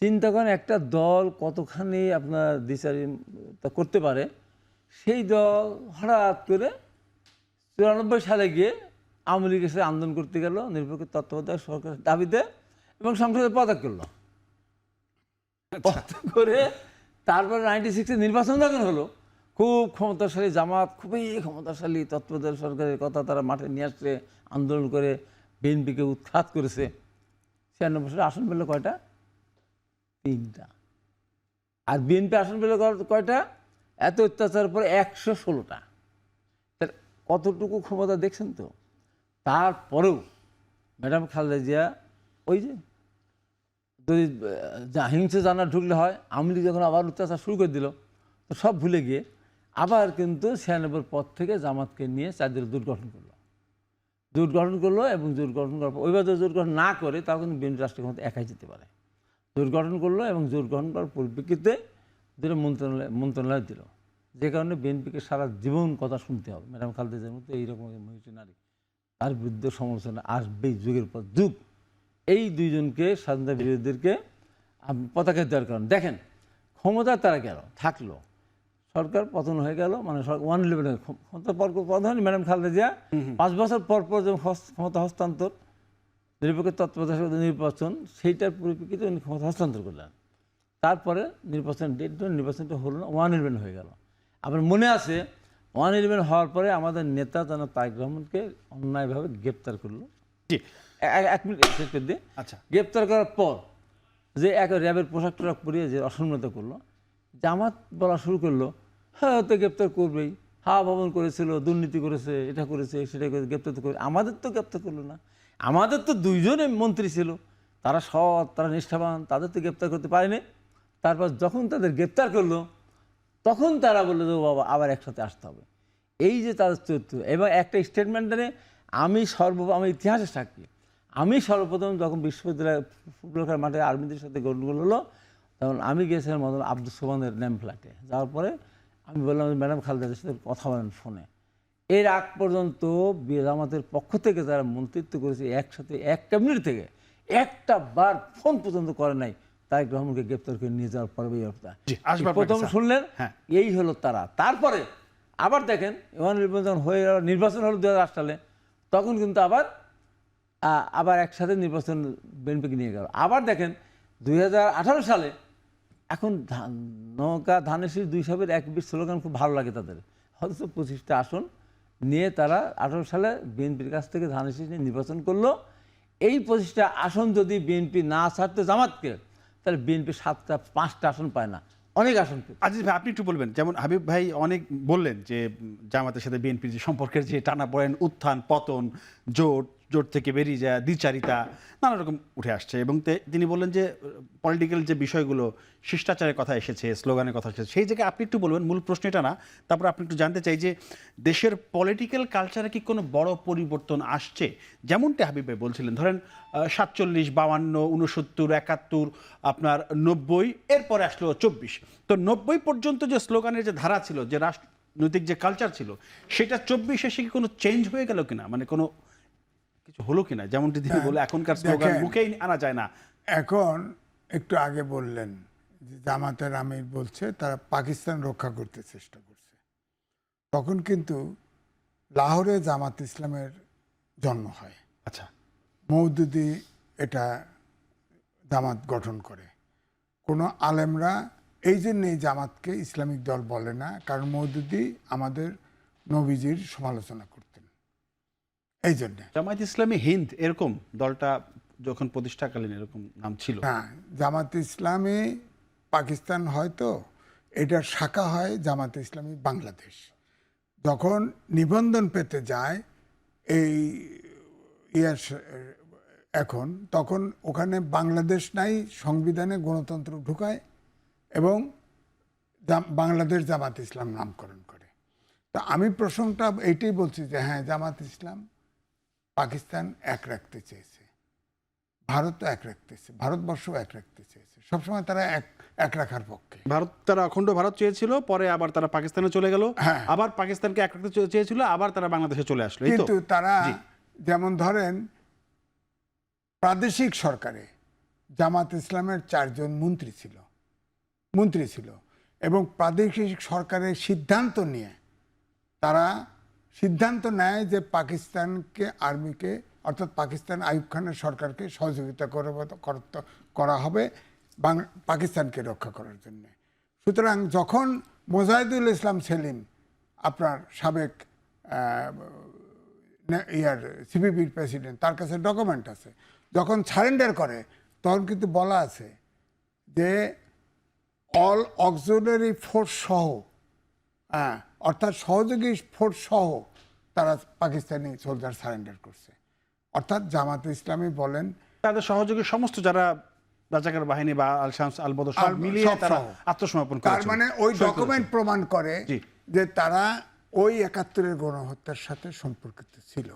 চিন্তা করেন, একটা দল কতখানি আপনার দ্বিচারি করতে পারে, সেই দল হঠাৎ করে 94 সালে গিয়ে আওয়ামী লীগের সাথে আন্দোলন করতে গেল নিরপেক্ষ তত্ত্বাবধায়ক সরকারের দাবিতে, এবং সংসদে পদত্যাগ করলো। পদত্যাগ করে তারপরে 96-এ নির্বাচন যখন হলো, খুব ক্ষমতাশালী জামাত, খুবই ক্ষমতাশালী তত্ত্বাবধায়ক সরকারের কথা তারা মাঠে নিয়ে আসছে, আন্দোলন করে বিএনপিকে উৎখাত করেছে। 96 সালে আসন পেল কয়টা? 3টা। আর বিএনপি আসন পেল কয়টা? এত অত্যাচার পরে 116টা। কতটুকু ক্ষমতা দেখছেন তো? তারপরেও ম্যাডাম খালেদা জিয়া ওই যে যদি হিংসে জানা ঢুকলে হয়, আওয়ামী লীগ যখন আবার অত্যাচার শুরু করে দিল, তো সব ভুলে গিয়ে আবার কিন্তু 96 পর থেকে জামাতকে নিয়ে 4 দলের জোট গঠন করলো। জোট গঠন করলো, এবং জোট গঠন করার পর ওইবার জোট গঠন না করে, তাও কিন্তু বিএনপি রাষ্ট্রীয় ক্ষমতা একাই যেতে পারে। জোট গঠন করলো, এবং জোট গঠন করার পরিপ্রেক্ষিতে দুটো মন্ত্রণালয় দিল, যে কারণে বিএনপিকে সারা জীবন কথা শুনতে হবে। ম্যাডাম খালেদা জিয়ার মতো এইরকম মহিষী নারী, তার বিরুদ্ধে সমালোচনা আসবেই যুগের পর যুগ। এই দুইজনকে, স্বাধীনতা বিরোধীদেরকে পতাকা দেওয়ার কারণ দেখেন, ক্ষমতা তারা গেল, থাকলো, সরকার পতন হয়ে গেল, মানে 111 ক্ষমতা পতন হয়নি। ম্যাডাম খালেদা জিয়া 5 বছর পর পর যখন ক্ষমতা হস্তান্তর, নিরপেক্ষ তত্ত্বাবধায়ক নির্বাচন, সেইটার পরিপ্রেক্ষিতে উনি ক্ষমতা হস্তান্তর করলেন। তারপরে নির্বাচন ডেট, নির্বাচনটা হলো না, 111 হয়ে গেল। আবার মনে আছে, 111 হওয়ার পরে আমাদের নেতা জনাব তারেক রহমানকে অন্যায়ভাবে গ্রেপ্তার করলো। জি। 1 মিনিট শেষ করে দিয়ে, আচ্ছা। গ্রেপ্তার করার পর যে এক র্যাবের পোশাক টোশাক পরিয়ে যে অসম্মানিত করলো, জামাত বলা শুরু করলো, হ্যাঁ তো গ্রেপ্তার করবেই, ভবন করেছিল, দুর্নীতি করেছে, এটা করেছে, সেটা করে গ্রেপ্তার তো করে। আমাদের তো গ্রেপ্তার করলো না, আমাদের তো 2জনে মন্ত্রী ছিল, তারা সৎ, তারা নিষ্ঠাবান, তাদের তো গ্রেপ্তার করতে পারেনি। তারপর যখন তাদের গ্রেপ্তার করলো, তখন তারা বললো যে বাবা আবার একসাথে আসতে হবে। এই যে তাদের চরিত্র, এবং একটা স্টেটমেন্টে আমি ইতিহাসের সাক্ষী, আমি সর্বপ্রথম যখন বিশ্ববিদ্যালয় ফুটবল খেলার মাঠে আর্মিদের সাথে গন্ডগোল হলো, তখন আমি গিয়েছিলাম মদন আব্দুল সোবানের নেম ফ্ল্যাটে। যাওয়ার পরে আমি বললাম, ম্যাডাম খালেদার সাথে কথা বলেন ফোনে। এর আগ পর্যন্ত জামাতের পক্ষ থেকে যারা মন্ত্রিত্ব করেছে, একসাথে এক ক্যাবিনেট থেকে একটা বার ফোন পর্যন্ত করে নাই তারেক রহমানকে গ্রেপ্তার করে নিয়ে যাওয়ার পরে। জি, আসবো আপনার প্রথম কাছে। শুনলেন, হ্যাঁ। এই হলো তারা। তারপরে আবার দেখেন, যখন হয়ে গেল, নির্বাচন হলো 2008 সালে, তখন কিন্তু আবার একসাথে নির্বাচন বিএনপিকে নিয়ে গেল। আবার দেখেন 2018 সালে, এখন নৌকা ধানের শীষ 2 সাহেবের 1-20 স্লোগান খুব ভালো লাগে তাদের, অথচ 25টা আসন নিয়ে তারা 18 সালে বিএনপির কাছ থেকে ধানের শীষ নিয়ে নির্বাচন করলো। এই 25টা আসন যদি বিএনপি না ছাড়তো জামাতকে, তাহলে বিএনপি 5টা আসন পায় না, অনেক আসন পেত। আজিজ ভাই, আপনি একটু বলবেন, যেমন হাবিব ভাই অনেক বললেন যে জামাতের সাথে বিএনপির যে সম্পর্কের যে টানাপোড়েন, উত্থান পতন, জোট জোট থেকে বেরিয়ে যায়, দ্বিচারিতা, নানা রকম উঠে আসছে। এবং তিনি বললেন যে পলিটিক্যাল যে বিষয়গুলো, শিষ্টাচারের কথা এসেছে, স্লোগানের কথা এসেছে, সেই জায়গায় আপনি একটু বলবেন, মূল প্রশ্ন এটা না, তারপর আপনি একটু জানতে চাই যে দেশের পলিটিক্যাল কালচারে কি কোনো বড় পরিবর্তন আসছে? যেমনটা হাবিব ভাই বলছিলেন, ধরেন 47, 52, 69, 71, আপনার 90, এরপরে আসলো 24। তো 90 পর্যন্ত যে স্লোগানের যে ধারা ছিল, যে রাজনৈতিক যে কালচার ছিল, সেটা 24 এসে কি কোনো চেঞ্জ হয়ে গেল কিনা, মানে কোনো কিছু হলো কিনা? যেমনটি তিনি বলে এখনকার স্লোগান দেখেন, মুখেই আনা যায় না। এখন একটু আগে বললেন যে জামাতের আমির বলছে তারা পাকিস্তান রক্ষা করতে চেষ্টা করছে। তখন কিন্তু লাহোরে জামাত ইসলামের জন্ম হয়। আচ্ছা, মওদুদি এটা জামাত গঠন করে। কোনো আলেমরা এই জন্যেই জামাতকে ইসলামিক দল বলে না, কারণ মওদুদি আমাদের নবীজির সমালোচনা করতেন, এই জন্যে। জামায়াত ইসলামী হিন্দ এরকম দলটা যখন প্রতিষ্ঠাকালীন এরকম নাম ছিল। হ্যাঁ, জামাত ইসলামী পাকিস্তান হয়তো এটার শাখা হয় জামাত ইসলামী বাংলাদেশ। যখন নিবন্ধন পেতে যায় এই এখন, তখন ওখানে বাংলাদেশ নাই, সংবিধানে গণতন্ত্র ঢুকায় এবং বাংলাদেশ জামাত ইসলাম নামকরণ করে। তো আমি প্রসঙ্গটা এইটাই বলছি যে হ্যাঁ, জামাত ইসলাম পাকিস্তান এক রাখতে চেয়েছে, ভারতও এক রাখতেছে, ভারতবর্ষও এক রাখতে চেয়েছে। সবসময় তারা এক রাখার পক্ষে। ভারত, তারা অখণ্ড ভারত চেয়েছিল, পরে আবার তারা পাকিস্তানে চলে গেল, হ্যাঁ। আবার পাকিস্তানকে এক রাখতে চেয়েছিল, আবার তারা বাংলাদেশে চলে আসলো, এই তো? কিন্তু তারা জি। যেমন ধরেন প্রাদেশিক সরকারে জামাত ইসলামের 4 জন মন্ত্রী ছিল এবং প্রাদেশিক সরকারের সিদ্ধান্ত নিয়ে তারা সিদ্ধান্ত নেয় যে পাকিস্তানকে, আর্মিকে, অর্থাৎ পাকিস্তান আইয়ুব খানের সরকারকে সহযোগিতা করা হবে পাকিস্তানকে রক্ষা করার জন্য। সুতরাং যখন মোজাহিদুল ইসলাম সেলিম, আপনার সাবেক সিপিবির প্রেসিডেন্ট, তার কাছে ডকুমেন্ট আছে, যখন সারেন্ডার করে তখন কিন্তু বলা আছে যে অল অক্সিলারি ফোর্স সহ, হ্যাঁ, অর্থাৎ সহযোগী ফোর্স সহ তারা পাকিস্তানি সোলজার সারেন্ডার করছে। অর্থাৎ জামাতে ইসলামী বলেন তাদের সহযোগী সমস্ত যারা রাজাকার বাহিনী বা আল শামস, আল বদর সব মিলিয়ে সব তারা সহ। আত্মসমর্পণ তার করেছে। মানে ওই ডকুমেন্ট প্রমাণ করে জি। যে তারা ওই 71-এর গণহত্যার সাথে সম্পর্কিত ছিল।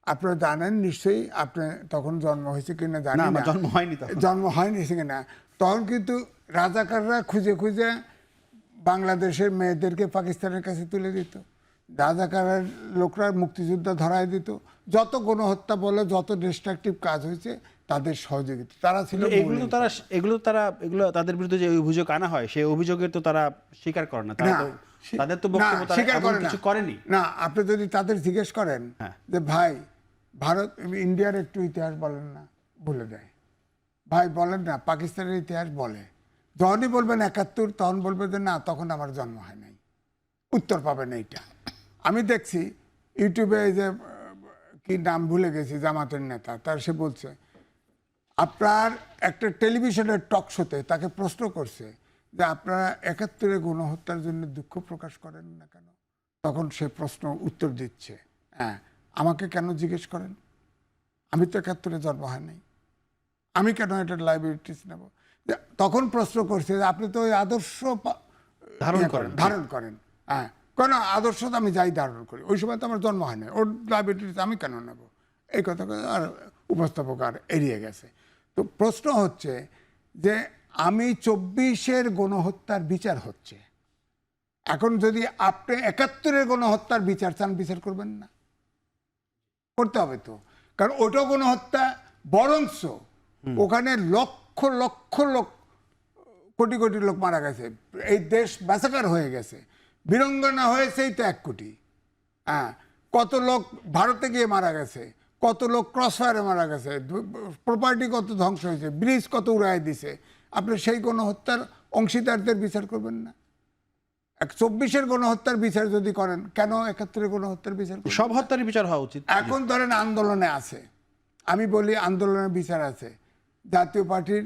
আপনারা জানেন নিশ্চয়ই, আপনি তখন জন্ম হয়েছে কিনা জানি না, না, আমার জন্ম হয়নি তখন। জন্ম হয়নি কিনা, তখন কিন্তু রাজাকাররা খুঁজে খুঁজে বাংলাদেশের মেয়েদেরকে পাকিস্তানের কাছে তুলে দিত, রাজাকারের লোকরা মুক্তিযোদ্ধা ধরায় দিত, যত গণহত্যা বলে, যত ডিস্ট্রাকটিভ কাজ হয়েছে তাদের সহযোগিতা তারা ছিল। এগুলো তাদের বিরুদ্ধে যে অভিযোগ আনা হয়, সেই অভিযোগের তো তারা স্বীকার করে না, তাদের তো বক্তব্য তারা স্বীকার এমন করে কিছু করেনি। না, আপনি যদি তাদের জিজ্ঞেস করেন হ্যাঁ। যে ভাই ভারত ইন্ডিয়ার একটু ইতিহাস বলেন না, বলে দেয়। ভাই বলেন না পাকিস্তানের ইতিহাস, বলে। যখনই বলবেন 71, তখন বলবে যে না, তখন আমার জন্ম হয় নাই। উত্তর পাবেন এইটা। আমি দেখছি ইউটিউবে, এই যে কি নাম ভুলে গেছি, জামাতের নেতা, তার সে বলছে আপনার একটা টেলিভিশনের টক শোতে তাকে প্রশ্ন করছে যে আপনারা 71-এর গণহত্যার জন্য দুঃখ প্রকাশ করেন না কেন? তখন সে প্রশ্ন উত্তর দিচ্ছে, হ্যাঁ, আমাকে কেন জিজ্ঞেস করেন? আমি তো 71-এ জন্ম হয় নাই, আমি কেন এটার লাইবিলিটিস নেব? তখন প্রশ্ন করছে যে আপনি তো ওই আদর্শ ধারণ করেন, হ্যাঁ, কেন আদর্শ তো আমি যাই ধারণ করি, ওই সময় তো আমার জন্ম হয় না, ওর লাইবিলিটিস আমি কেন নেব? এই কথা আর উপস্থাপক আর এড়িয়ে গেছে। তো প্রশ্ন হচ্ছে যে আমি 24-এর গণহত্যার বিচার হচ্ছে, এখন যদি আপনি 71-এর গণহত্যার বিচার চান, বিচার করবেন না? করতে হবে তো, কারণ ওটাও গণহত্যা, বরঞ্চ ওখানে লক্ষ লক্ষ লোক, কোটি কোটি লোক মারা গেছে, এই দেশ ম্যাসাকার হয়ে গেছে, বীরঙ্গনা হয়েছেই তো 1 কোটি। হ্যাঁ, কত লোক ভারতে গিয়ে মারা গেছে, কত লোক ক্রসফায়ারে মারা গেছে, প্রপার্টি কত ধ্বংস হয়েছে, ব্রিজ কত উড়াই দিছে। আপনি সেই গণহত্যার অংশীদারদের বিচার করবেন না? 24-এর গণহত্যার বিচার যদি করেন, কেন 71-এর গণহত্যার বিচার করবেন? সব হত্যারই বিচার হওয়া উচিত। এখন ধরেন আন্দোলনে আছে, আমি বলি আন্দোলনের বিচার আছে, জাতীয় পার্টির,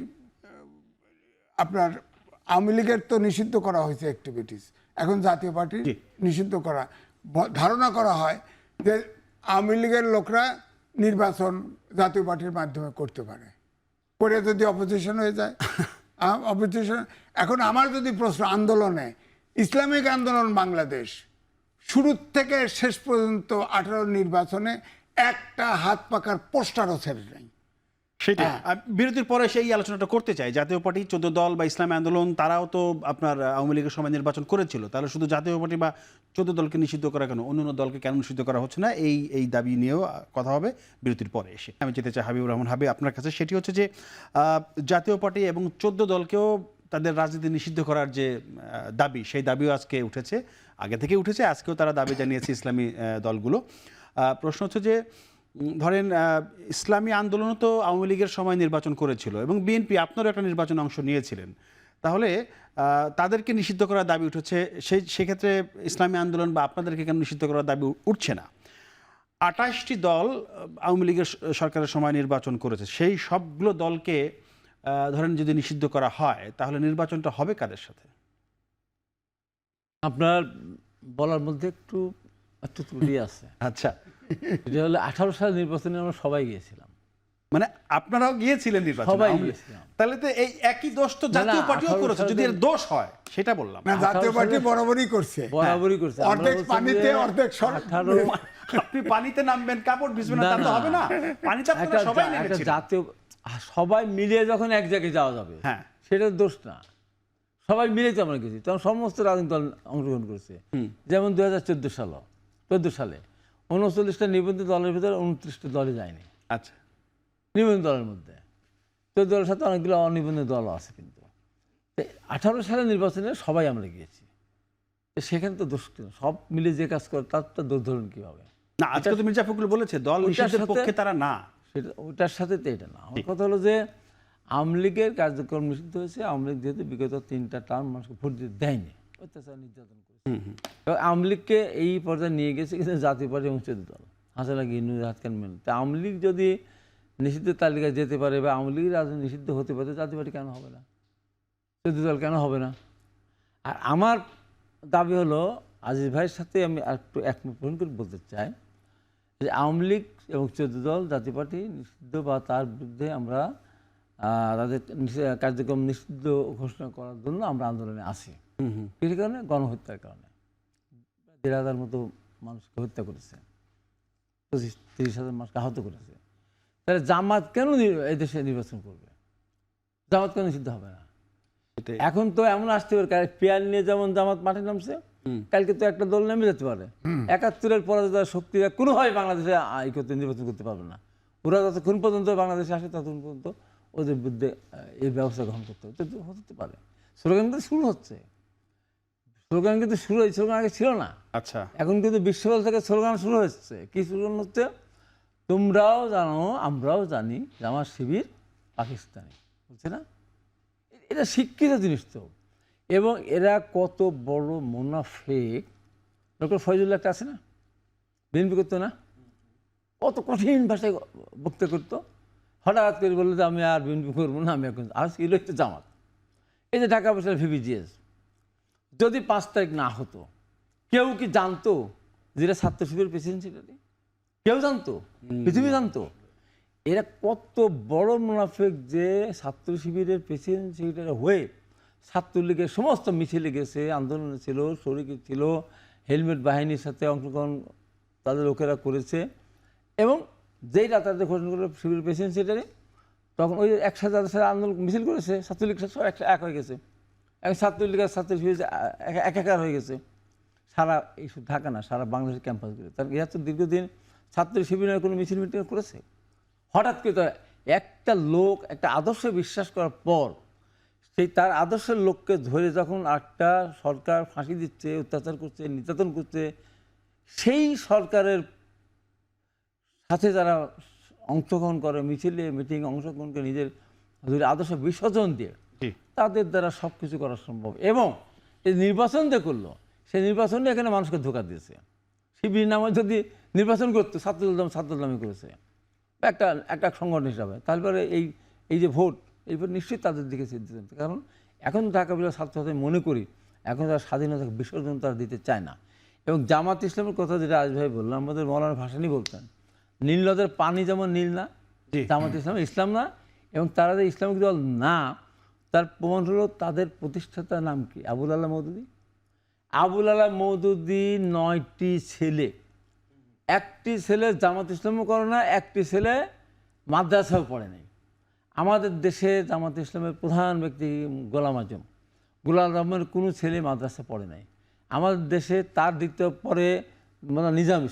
আপনার আওয়ামী লীগের তো নিষিদ্ধ করা হয়েছে অ্যাক্টিভিটিস, এখন জাতীয় পার্টির নিষিদ্ধ করা। ধারণা করা হয় যে আওয়ামী লীগের লোকরা নির্বাচন জাতীয় পার্টির মাধ্যমে করতে পারে, করে যদি অপোজিশন হয়ে যায় অপোজিশন। এখন আমার যদি প্রশ্ন, আন্দোলনে ইসলামিক আন্দোলন বাংলাদেশ শুরু থেকে শেষ পর্যন্ত 18 নির্বাচনে একটা হাত পাকার পোস্টারও ছেড়ে নেই। সেটাই বিরতির পরে সেই আলোচনাটা করতে চাই। জাতীয় পার্টি 14 দল বা ইসলামী আন্দোলন তারাও তো আপনার আওয়ামী লীগের সময় নির্বাচন করেছিল, তাহলে শুধু জাতীয় পার্টি বা 14 দলকে নিষিদ্ধ করা কেন, অন্যান্য দলকে কেন নিষিদ্ধ করা হচ্ছে না, এই দাবি নিয়েও কথা হবে বিরতির পরে এসে। আমি যেতে চাই হাবিবুর রহমান হাবিব আপনার কাছে, সেটি হচ্ছে যে জাতীয় পার্টি এবং 14 দলকেও তাদের রাজনীতি নিষিদ্ধ করার যে দাবি, সেই দাবিও আজকে উঠেছে, আগে থেকে উঠেছে, আজকেও তারা দাবি জানিয়েছে ইসলামী দলগুলো। প্রশ্ন হচ্ছে যে ধরেন ইসলামী আন্দোলনও তো আওয়ামী লীগের সময় নির্বাচন করেছিল এবং বিএনপি আপনারও একটা নির্বাচনে অংশ নিয়েছিলেন, তাহলে তাদেরকে নিষিদ্ধ করার দাবি উঠেছে, সেক্ষেত্রে ইসলামী আন্দোলন বা আপনাদেরকে কেন নিষিদ্ধ করার দাবি উঠছে না? 28টি দল আওয়ামী লীগের সরকারের সময় নির্বাচন করেছে, সেই সবগুলো দলকে ধরেন যদি নিষিদ্ধ করা হয় তাহলে নির্বাচনটা হবে কাদের সাথে? আপনার বলার মধ্যে একটু একটু ত্রুটি আছে। আচ্ছা, এটা হলো 18 সালের নির্বাচনে আমরা সবাই গিয়েছিলাম, মানে আপনারাও গিয়েছিলেন নির্বাচনে? সবাই গিয়েছিলাম। তাহলে তো এই একই দোষ তো জাতীয় পার্টিও 18 করেছে, যদি এর দোষ হয় সেটা বললাম। না, জাতীয় পার্টি বরাবরই করছে, বরাবরই করছে। আমরা অর্ধেক বলছি পানিতে যে অর্ধেক 18 আপনি পানিতে নামবেন, কাপড় ভিজবে না, তা তো হবে না। পানিতে আপনারা একটা সবাই একটা নেমেছিলেন। জাতীয় সবাই মিলিয়ে যখন এক জায়গায় যাওয়া যাবে, হ্যাঁ, সেটা দোষ না। সবাই মিলে তো আমরা গেছি, তখন সমস্ত রাজনৈতিক দল অংশগ্রহণ করেছে। যেমন 2014 সালে 39টা নিবন্ধিত দলের ভিতরে 29টা দলে যায়নি আচ্ছা, নিবন্ধিত দলের মধ্যে। 14 দলের সাথে অনেকগুলো অনিবন্ধিত দলও আছে, কিন্তু 18 সালের নির্বাচনে সবাই আমরা গিয়েছি। সেখানে তো দোষ কেন? সব মিলে যে কাজ করে তার তো দোষ ধরুন কীভাবে? না, আজকে তো মির্জা ফখরুল বলেছে দল নিষিদ্ধের পক্ষে তারা না, সেটা ওটার সাথে তো এটা না। আমার কথা হলো যে আওয়ামী লীগের কার্যক্রম নিষিদ্ধ হয়েছে। আওয়ামী লীগ যেহেতু বিগত 3টা টার্ম মানুষকে ভোট দিতে দেয়নি, অত্যাচার নির্যাতন করেছে, এবং আওয়ামী লীগকে এই পর্যায়ে নিয়ে গেছে কিন্তু জাতীয় পার্টি এবং 14 দল হাসান গিনুর হাত কান মেলে। তা আওয়ামী লীগ যদি নিষিদ্ধ তালিকায় যেতে পারে বা আওয়ামী লীগের রাজনীতি নিষিদ্ধ হতে পারে, জাতীয় পার্টি কেন হবে না, 14 দল কেন হবে না? আর আমার দাবি হলো, আজিজ ভাইয়ের সাথে আমি একটু একমত পোষণ করে বলতে চাই যে আওয়ামী লীগ এবং 14 দল জাতীয় পার্টি নিষিদ্ধ বা তার বিরুদ্ধে আমরা তাদের কার্যক্রম নিষিদ্ধ ঘোষণা করার জন্য আমরা আন্দোলনে আছি। এই কারণে গণহত্যার কারণে 1,500 মতো মানুষকে হত্যা করেছে, 25-30,000 মানুষকে আহত করেছে। তাহলে জামাত কেন এই দেশে নির্বাচন করবে? জামাত কেন নিষিদ্ধ হবে না? এখন তো এমন আসতে পারে, পেয়ার নিয়ে যেমন জামাত মাঠে নামছে, কালকে তো একটা দল নেমে যেতে পারে। 71-এর পরাজয় শক্তিরা কোনোভাবে বাংলাদেশে নির্বাচন করতে পারবে না। ওরা যতক্ষণ পর্যন্ত বাংলাদেশে আসে ততক্ষণ পর্যন্ত ওদের বিরুদ্ধে এই ব্যবস্থা গ্রহণ করতে হতে পারে। স্লোগান কিন্তু শুরু হচ্ছে, স্লোগান কিন্তু শুরু হয়েছে, স্লোগান আগে ছিল না। আচ্ছা, এখন কিন্তু বিশ্ববাস থেকে স্লোগান শুরু হচ্ছে। কি স্লোগান হচ্ছে? তোমরাও জানো আমরাও জানি জামাত শিবির পাকিস্তানি, বলছে না? এটা শিক্ষিত জিনিস তো। এবং এরা কত বড় মুনাফিক। ডক্টর ফয়জুল্লাহ একটা আছে না, বিএনপি করতো না, কত কঠিন ভাষায় বক্তব্য করতো। হঠাৎ করে বললো যে আমি আর বিএনপি করবো না, আমি এখন আর ছিল একটু জামাত। এই যে ঢাকা বসে ভিভিজিএস যদি 5 তারিখ না হতো, কেউ কি জানতো যেটা ছাত্র শিবিরের প্রেসিডেন্ট সেক্রেটারি? কেউ জানতো? পৃথিবী জানতো? এরা কত বড় মুনাফিক যে ছাত্র শিবিরের প্রেসিডেন্ট সেক্রেটারি হয়ে ছাত্রলীগের সমস্ত মিছিলে গেছে, আন্দোলনে ছিল, শরিক ছিল, হেলমেট বাহিনীর সাথে অংশগ্রহণ তাদের লোকেরা করেছে। এবং যেই রাতারাতি ঘোষণা করলো শিবিরের প্রেসিডেন্ট সেক্রেটারি, তখন ওই একসাথে তাদের সাথে আন্দোলন মিছিল করেছে, ছাত্রলীগ সব এক হয়ে গেছে। এখন ছাত্রলীগ আর ছাত্র শিবির একাকার হয়ে গেছে সারা এই শুধু ঢাকা না, সারা বাংলাদেশের ক্যাম্পাসগুলো। তার এরা তো দীর্ঘদিন ছাত্র শিবিরের কোনো মিছিল মিটিং করেছে। হঠাৎ করে একটা লোক একটা আদর্শে বিশ্বাস করার পর সেই তার আদর্শের লোককে ধরে যখন একটা সরকার ফাঁসি দিচ্ছে, অত্যাচার করছে, নির্যাতন করছে, সেই সরকারের সাথে যারা অংশগ্রহণ করে, মিছিলে মিটিং অংশগ্রহণ করে নিজের আদর্শ বিসর্জন দিয়ে, তাদের দ্বারা সব কিছু করা সম্ভব। এবং এই নির্বাচন যে করলো, সেই নির্বাচনে এখানে মানুষকে ধোঁকা দিয়েছে। শিবির নামে যদি নির্বাচন করতো, ছাত্রদল করেছে একটা সংগঠন হিসাবে, তারপরে এই যে ভোট, এইবার নিশ্চয়ই তাদের দিকে সিদ্ধান্ত। কারণ এখন ঢাকা বিভাগের ছাত্রছাত্রী মনে করি এখন তারা স্বাধীনতাকে বিসর্জন তারা দিতে চায় না। এবং জামাত ইসলামের কথা যেটা আজ ভাই বললাম, আমাদের মৌলানা ভাসানী বলতেন, নীল নদের পানি যেমন নীল না, জি। জামাত ইসলাম ইসলাম না, এবং তারা যে ইসলামিক দল না তার প্রমাণ হলো তাদের প্রতিষ্ঠাতার নাম কি? আবুল আলা মওদুদী। আবুল আলা মওদুদী 9টি ছেলে, একটি ছেলে জামাত ইসলামও করে না, একটি ছেলে মাদ্রাসাও পড়ে নাই। আমাদের দেশে জামাত ইসলামের প্রধান ব্যক্তি গোলাম আজম, গোলাম আজমের কোনো ছেলে মাদ্রাসা পড়ে নাই। আমাদের দেশে তার দ্বিতীয় পরে মানে নিজামী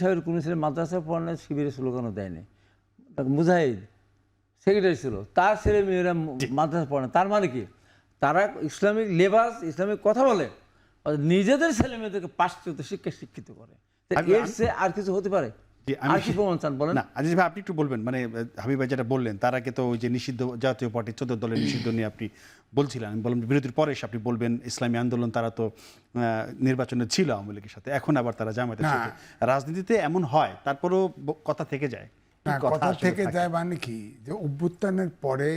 সাহেবের কোনো ছেলে মাদ্রাসা পড়ে নাই, শিবিরের স্লোগানও দেয়নি। মুজাহিদ সেক্রেটারি ছিল, তার ছেলে মেয়েরা মাদ্রাসা পড়ে না। তার মানে কি? তারা ইসলামিক লেবাস, ইসলামিক কথা বলে, নিজেদের ছেলে মেয়েদেরকে পাশ্চাত্য শিক্ষায় শিক্ষিত করে। এর চেয়ে আর কিছু হতে পারে? জি, আর কি প্রমাণ চান বলেন? না আজিজ ভাই, আপনি একটু বলবেন, মানে হাবিব ভাই যেটা বললেন, তার আগে তো ওই যে নিষিদ্ধ জাতীয় পার্টি 14 দলের নিষিদ্ধ নিয়ে আপনি বলছিলেন, আমি বললাম বিরতির পরে এসে আপনি বলবেন ইসলামী আন্দোলন তারা তো নির্বাচনে ছিল আওয়ামী লীগের সাথে, এখন আবার তারা জামায়াতের সাথে। রাজনীতিতে এমন হয়, তারপরও কথা থেকে যায়। কি না, কথা আসলে থেকে থাকে? যায় মানে কি, যে অভ্যুত্থানের পরে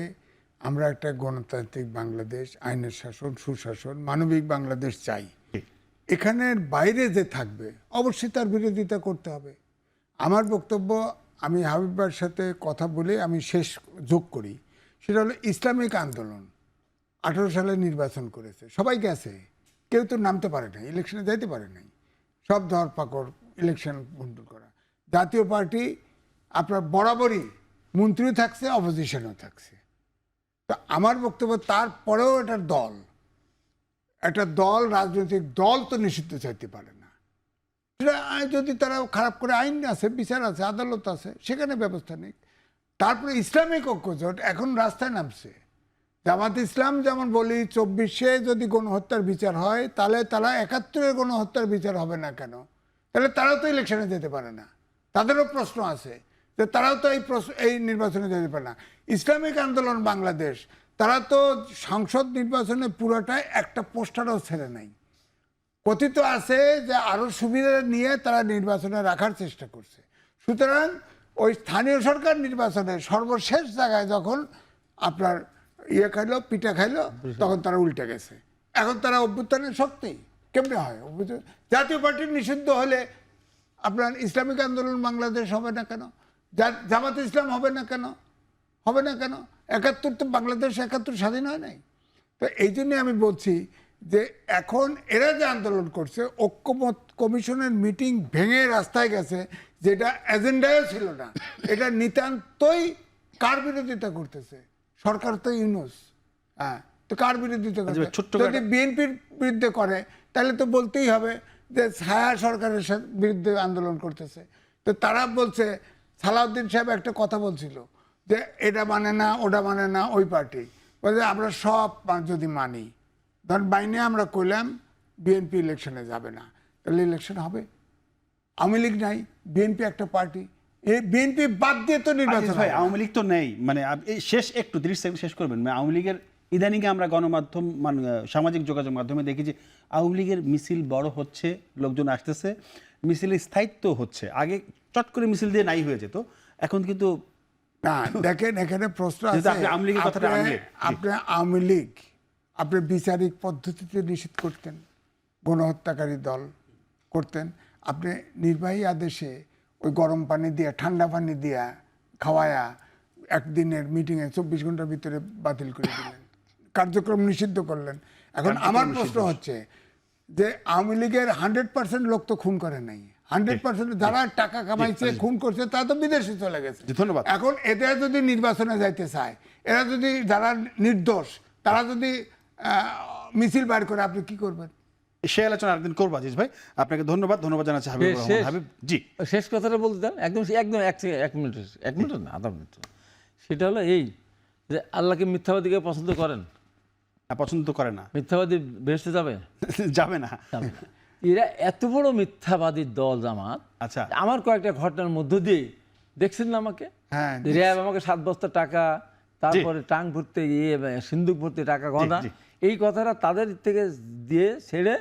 আমরা একটা গণতান্ত্রিক বাংলাদেশ, আইনের শাসন, সুশাসন, মানবিক বাংলাদেশ চাই। জি। এখানের বাইরে যে থাকবে অবশ্যই তার বিরোধিতা করতে হবে। আমার বক্তব্য, আমি হাবিব ভাইয়ের সাথে কথা বলে আমি শেষ যোগ করি, সেটা হলো ইসলামিক আন্দোলন 18 সালে নির্বাচন করেছে, সবাই গেছে, কেউ তো নামতে পারে নাই, ইলেকশনে যাইতে পারে নাই, সব ধরপাকড়, ইলেকশন বন্টন করা। জাতীয় পার্টি আপনার বরাবরই মন্ত্রীও থাকছে, অপোজিশনও থাকছে। তো আমার বক্তব্য, তারপরেও একটা দল রাজনৈতিক দল তো নিষিদ্ধ চাইতে পারে না। সেটা যদি তারা খারাপ করে, আইন আছে, বিচার আছে, আদালত আছে, সেখানে ব্যবস্থা নেই। তারপরে ইসলামিক ঐক্যজোট এখন রাস্তায় নামছে। জামাত ইসলাম যেমন বলি 24-এ যদি গণহত্যার বিচার হয়, তাহলে তারা 71-এর গণহত্যার বিচার হবে না কেন? তাহলে তারাও তো ইলেকশনে যেতে পারে না। তাদেরও প্রশ্ন আছে যে তারাও তো এই নির্বাচনে যেতে পারে না। ইসলামিক আন্দোলন বাংলাদেশ, তারা তো সংসদ নির্বাচনে পুরোটাই একটা পোস্টারও ছেড়ে নাই। কথিত আছে যে আরো সুবিধা নিয়ে তারা নির্বাচনে রাখার চেষ্টা করছে। সুতরাং ওই স্থানীয় সরকার নির্বাচনে সর্বশেষ জায়গায় যখন আপনার খাইলো, পিঠা খাইলো, তখন তারা উল্টে গেছে। এখন তারা অভ্যুত্থানের শক্তি কেমনে হয়? জাতীয় পার্টির নিষিদ্ধ হলে আপনার ইসলামিক আন্দোলন বাংলাদেশ হবে না কেন? জামাত ইসলাম হবে না কেন? 71 তো বাংলাদেশ 71 স্বাধীন হয় নাই। তো এই জন্যে আমি বলছি যে এখন এরা যে আন্দোলন করছে, ঐক্যমত কমিশনের মিটিং ভেঙে রাস্তায় গেছে, যেটা এজেন্ডায়ও ছিল না। এটা নিতান্তই কার বিরোধিতা করতেছে? সরকার তো ইউনুস। হ্যাঁ, তো কার বিরোধিতা করছে? যদি বিএনপির বিরুদ্ধে করে, তাহলে তো বলতেই হবে যে ছায়া সরকারের বিরুদ্ধে আন্দোলন করতেছে। তো তারা বলছে, সালাউদ্দিন সাহেব একটা কথা বলছিল যে এটা মানে না, ওটা মানে না, ওই পার্টি বলছে আমরা সব যদি মানি, ধর বাইনে আমরা কইলাম বিএনপি ইলেকশনে যাবে না, তাহলে ইলেকশন হবে? আওয়ামী লীগ নাই, বিএনপি একটা পার্টি, এই বিএনপি বাদ দিয়ে তো নির্বাচন হয়। আওয়ামী লীগ তো নেই, মানে শেষ একটু 30 সেকেন্ড শেষ করবেন। মানে আওয়ামী লীগের ইদানিং আমরা গণমাধ্যম, মানে সামাজিক যোগাযোগ মাধ্যমে দেখি যে আওয়ামী লীগের মিছিল বড় হচ্ছে, লোকজন আসতেছে, মিছিলের স্থায়িত্ব হচ্ছে। আগে চট করে মিছিল দিয়ে নাই হয়ে যেত, এখন কিন্তু না। দেখেন, এখানে প্রশ্ন আছে, আপনি আওয়ামী লীগ আপনি বিচারিক পদ্ধতিতে নিষিদ্ধ করতেন, গণহত্যাকারী দল করতেন, আপনি নির্বাহী আদেশে ওই গরম পানি দিয়া, ঠান্ডা পানি দিয়া খাওয়ায়া একদিনের মিটিংয়ে 24 ঘন্টার ভিতরে বাতিল করে দিলেন, কার্যক্রম নিষিদ্ধ করলেন। এখন আমার প্রশ্ন হচ্ছে যে আওয়ামী লীগের 100% লোক তো খুন করে নাই, 100% যারা টাকা কামাইছে, খুন করছে, তারা তো বিদেশে চলে গেছে। ধন্যবাদ। এখন এদের যদি নির্বাচনে যাইতে চায়, এরা যদি, যারা নির্দোষ, তারা যদি মিছিল বাইর করে, আপনি কি করবেন? সে আলোচনা একদিন করবো আজিজ ভাই। আপনাকে ধন্যবাদ জানাচ্ছি হাবিব রহমান। হাবিব জি, শেষ কথাটা বলতে দেন, একদম এক মিনিট না, আধা মিনিট। সেটা হলো এই যে আল্লাহকে মিথ্যাবাদীকে পছন্দ করেন? পছন্দ করে না। মিথ্যাবাদী বেহেশতে যাবে? যাবে না। এরা এত বড় মিথ্যাবাদী দল জামাত। আচ্ছা, আমার কয়েকটা ঘটনার মধ্য দিয়ে দেখছেন না আমাকে, হ্যাঁ, র্যাব আমাকে 7 বস্তা টাকা, তারপরে টাং ভর্তি সিন্দুক ভর্তি টাকা গঁদা, এই কথাটা তাদের থেকে দিয়ে ছেড়ে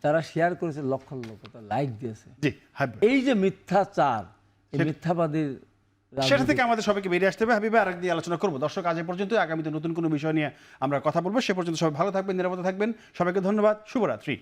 তারা শেয়ার করেছে, লক্ষ লক্ষ লাইক দিয়েছে। জি হাবিব, এই যে মিথ্যাচার, এই মিথ্যাবাদীর সেটা থেকে আমাদের সবাইকে বেরিয়ে আসতে হবে। হাবিবা আরেক দিয়ে আলোচনা করবো। দর্শক, আজ পর্যন্ত, আগামীতে নতুন কোনো বিষয় নিয়ে আমরা কথা বলবো। সে পর্যন্ত সবাই ভালো থাকবেন, নিরাপদে থাকবেন। সবাইকে ধন্যবাদ, শুভরাত্রি।